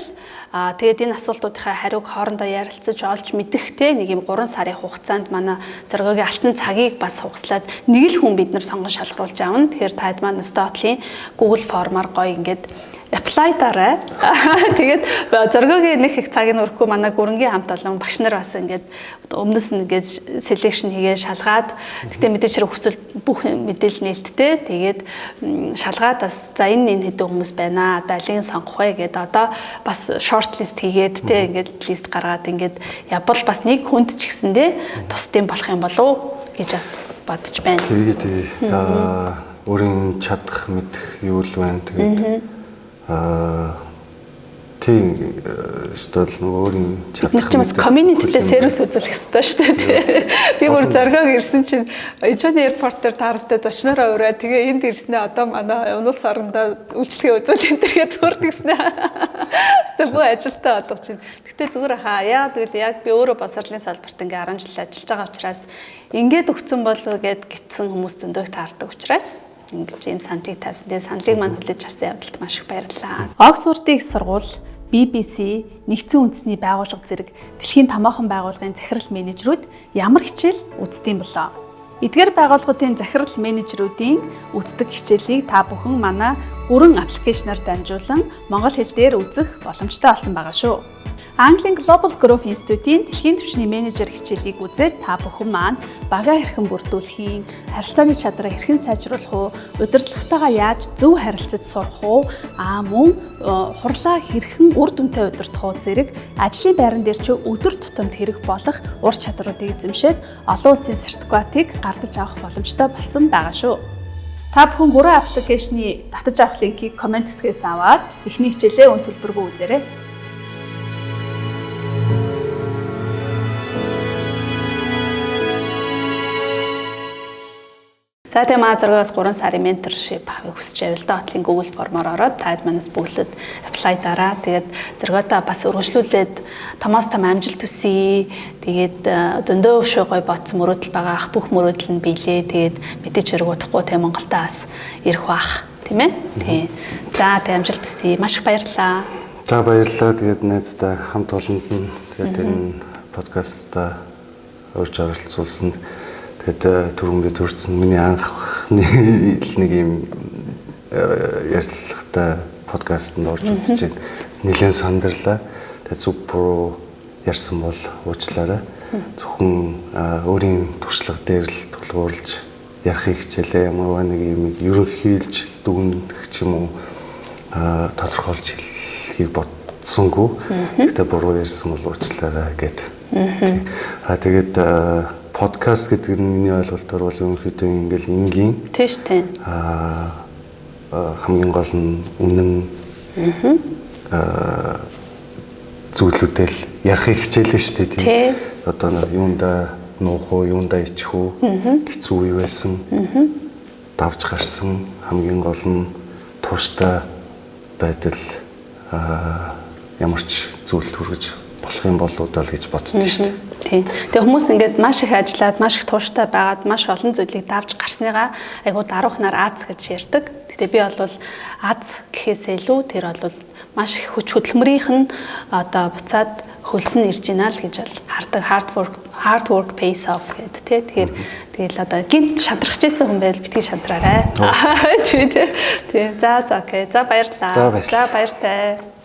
тэгээд энэ асуултуудынхаа хариуг хоорондоо ярилцаж олж мэдэхтэй нэг юм 3 сарын хугацаанд манай зоргогийн алтан цагийг бас хугаслаад нэг л хүн бид нар сонгон шалгаруулж аавна. Тэгэхээр таад манай Stotly Google формоор гоё ингээд apply дараа. Тэгээд зоргогийн нэг их цагийг өрөхгүй манай гүрэнгийн хамт олон багш нар бас ингээд өмнөөс нь ингээд selection хийгээ шалгаад тэгтээ мэдээж хэрэг хүсвэл бүх мэдээлэл нээлттэй. Тэгээд шалгаад бас за энэ хэдэн хүмүүс байна. Одоо алийг сонгох вэ гэдэг одоо бас short list хийгээд те ингээд лист гаргаад ингээд ябал бас нэг хүнд ч гэсэндээ тусдсан болох юм болов уу гэж бас бодож байна. Тэгээд өөрийн чадах мэдэх юу л байна. Тэгээд тийм стол өөрийн чадах бид нар ч бас community-тэй сервис үзүүлэх хэрэгтэй шүү дээ. Би бүр зоргоог ирсэн чинь Ижоны airport-ээр тааралтай зочноороо ураад тэгээ энд ирснээ одоо манай улс орондоо үйлчлэгээ үзүүл энэ төргээд хүрдгснэ. Тэгтээ бүх ажилтаа болгож чинь. Тэгтээ зүгээр хаа яа тэгэл яг би өөрөө босрлын салбарт ингээ 10 жил ажиллаж байгаа учраас ингээд өгцөн болов гэд гитсэн хүмүүс зөндөө таардаг учраас ингэж ийм саналыг тавьсан. Тэгээ саналыг маань хүлээж авсан явдалд маш их баярлалаа. Оксфордын их сургууль, BBC, Нэгдсэн үндэсний байгууллага зэрэг дэлхийн томоохон байгууллагын захирал менежерүүд ямар хичээл үздэг юм болоо? Эдгээр байгууллагуудын захирал менежерүүдийн үздэг хичээлийг та бүхэн манай 3 аппликейшнаар дамжуулан монгол хэл дээр үзэх боломжтой болсон байгаа шүү. Английн Global Growth Institute-ийн дэлхийн түвшний менежер хичээлийг үзээд та бүхэн маань багаа хэрхэн бүрдүүлэх юм, харилцааны чадраа хэрхэн сайжруулах уу, удирдлагатайгаа яаж зөв харилцаж сурах уу, мөн хурлаа хэрхэн үр дүнтэй удирдах уу зэрэг ажлын байран дээр ч өдөр тутамд хэрэг болох ур чадруудыг эзэмшээд олон улсын сертификатыг гардаж авах боломжтой болсон байгаа шүү. Та бүхэн 3 аппликейшны татаж авах линкийг комент хэсгээс аваад эхний хичээлээ өн төлбөргүй үзээрэй. За тийм зоргоос 3 сарын менторшип авахыг хүсэж байвал Dotly Google формоор ороод таад манаас бүглүүд apply дараа. Тэгээд зоргоотоо бас өргөжлүүлээд томоос том амжилт хүсье. Тэгээд зөндөө өвшөө гой ботсон мөрөөдөл байгаа ах бүх мөрөөдөл нь биелээ. Тэгээд мэдээж хэрэг удахгүй тийм Монголдоо бас ирэх бах тийм ээ. Тийм. За тийм амжилт хүсье. Маш их баярлалаа. За баярлалаа. Тэгээд найздаа хамт олонд нь тэгээд энэ подкастта урьж оролцуулсанд тэгээд түрүүндээ төрсэн миний анхны нэг юм ярилцлагатай подкастт орж үзэж байна. Нэлээд сандарлаа. Тэгээд супер ярьсан бол уучлаарай. Зөвхөн өөрийн туршлага дээр л тулгуурлаж ярихыг хичээлээ. Ямар нэг юм ерөнхийлж дүгнэх ч юм уу тодорхойлж хэлхийг бодсонгүй. Гэхдээ буруу ярьсан бол уучлаарай гэд. Тэгээд подкаст гэдэг нь миний ойлголтоор бол ерөнхийдөө ингээл энгийн тийш тийм хамгийн гол нь үнэн зүйлүүдэл ярихыг хичээлээ шүү дээ тийм. Одоо юунда нуух уу, юунда ичих үү, хэцүү үе байсан, давж гарсан хамгийн гол нь тууштай байдал ямар ч зүйлд хүргэж болох юм болоо даа гэж боддоо шүү дээ. Тийм. Тэгээ хүмүүс ингээд маш их ажиллаад, маш их тууштай байгаад, маш олон зүйлийг давж гарсныгаа айгуу даруухнаар Аз гэж ярьдаг. Гэтэ би бол Аз гэхээсээ илүү тэр бол маш их хүч хөдөлмөрийнх нь одоо буцаад хөлсөн ирж байна л гэж бол хардаг. Hard work pays off гэдэг тий. Тэгэхээр тэгэл одоо гинт шантрах гэсэн хүн байл битгий шантраарай. Тий. За окей. За баярлалаа. За баяртай.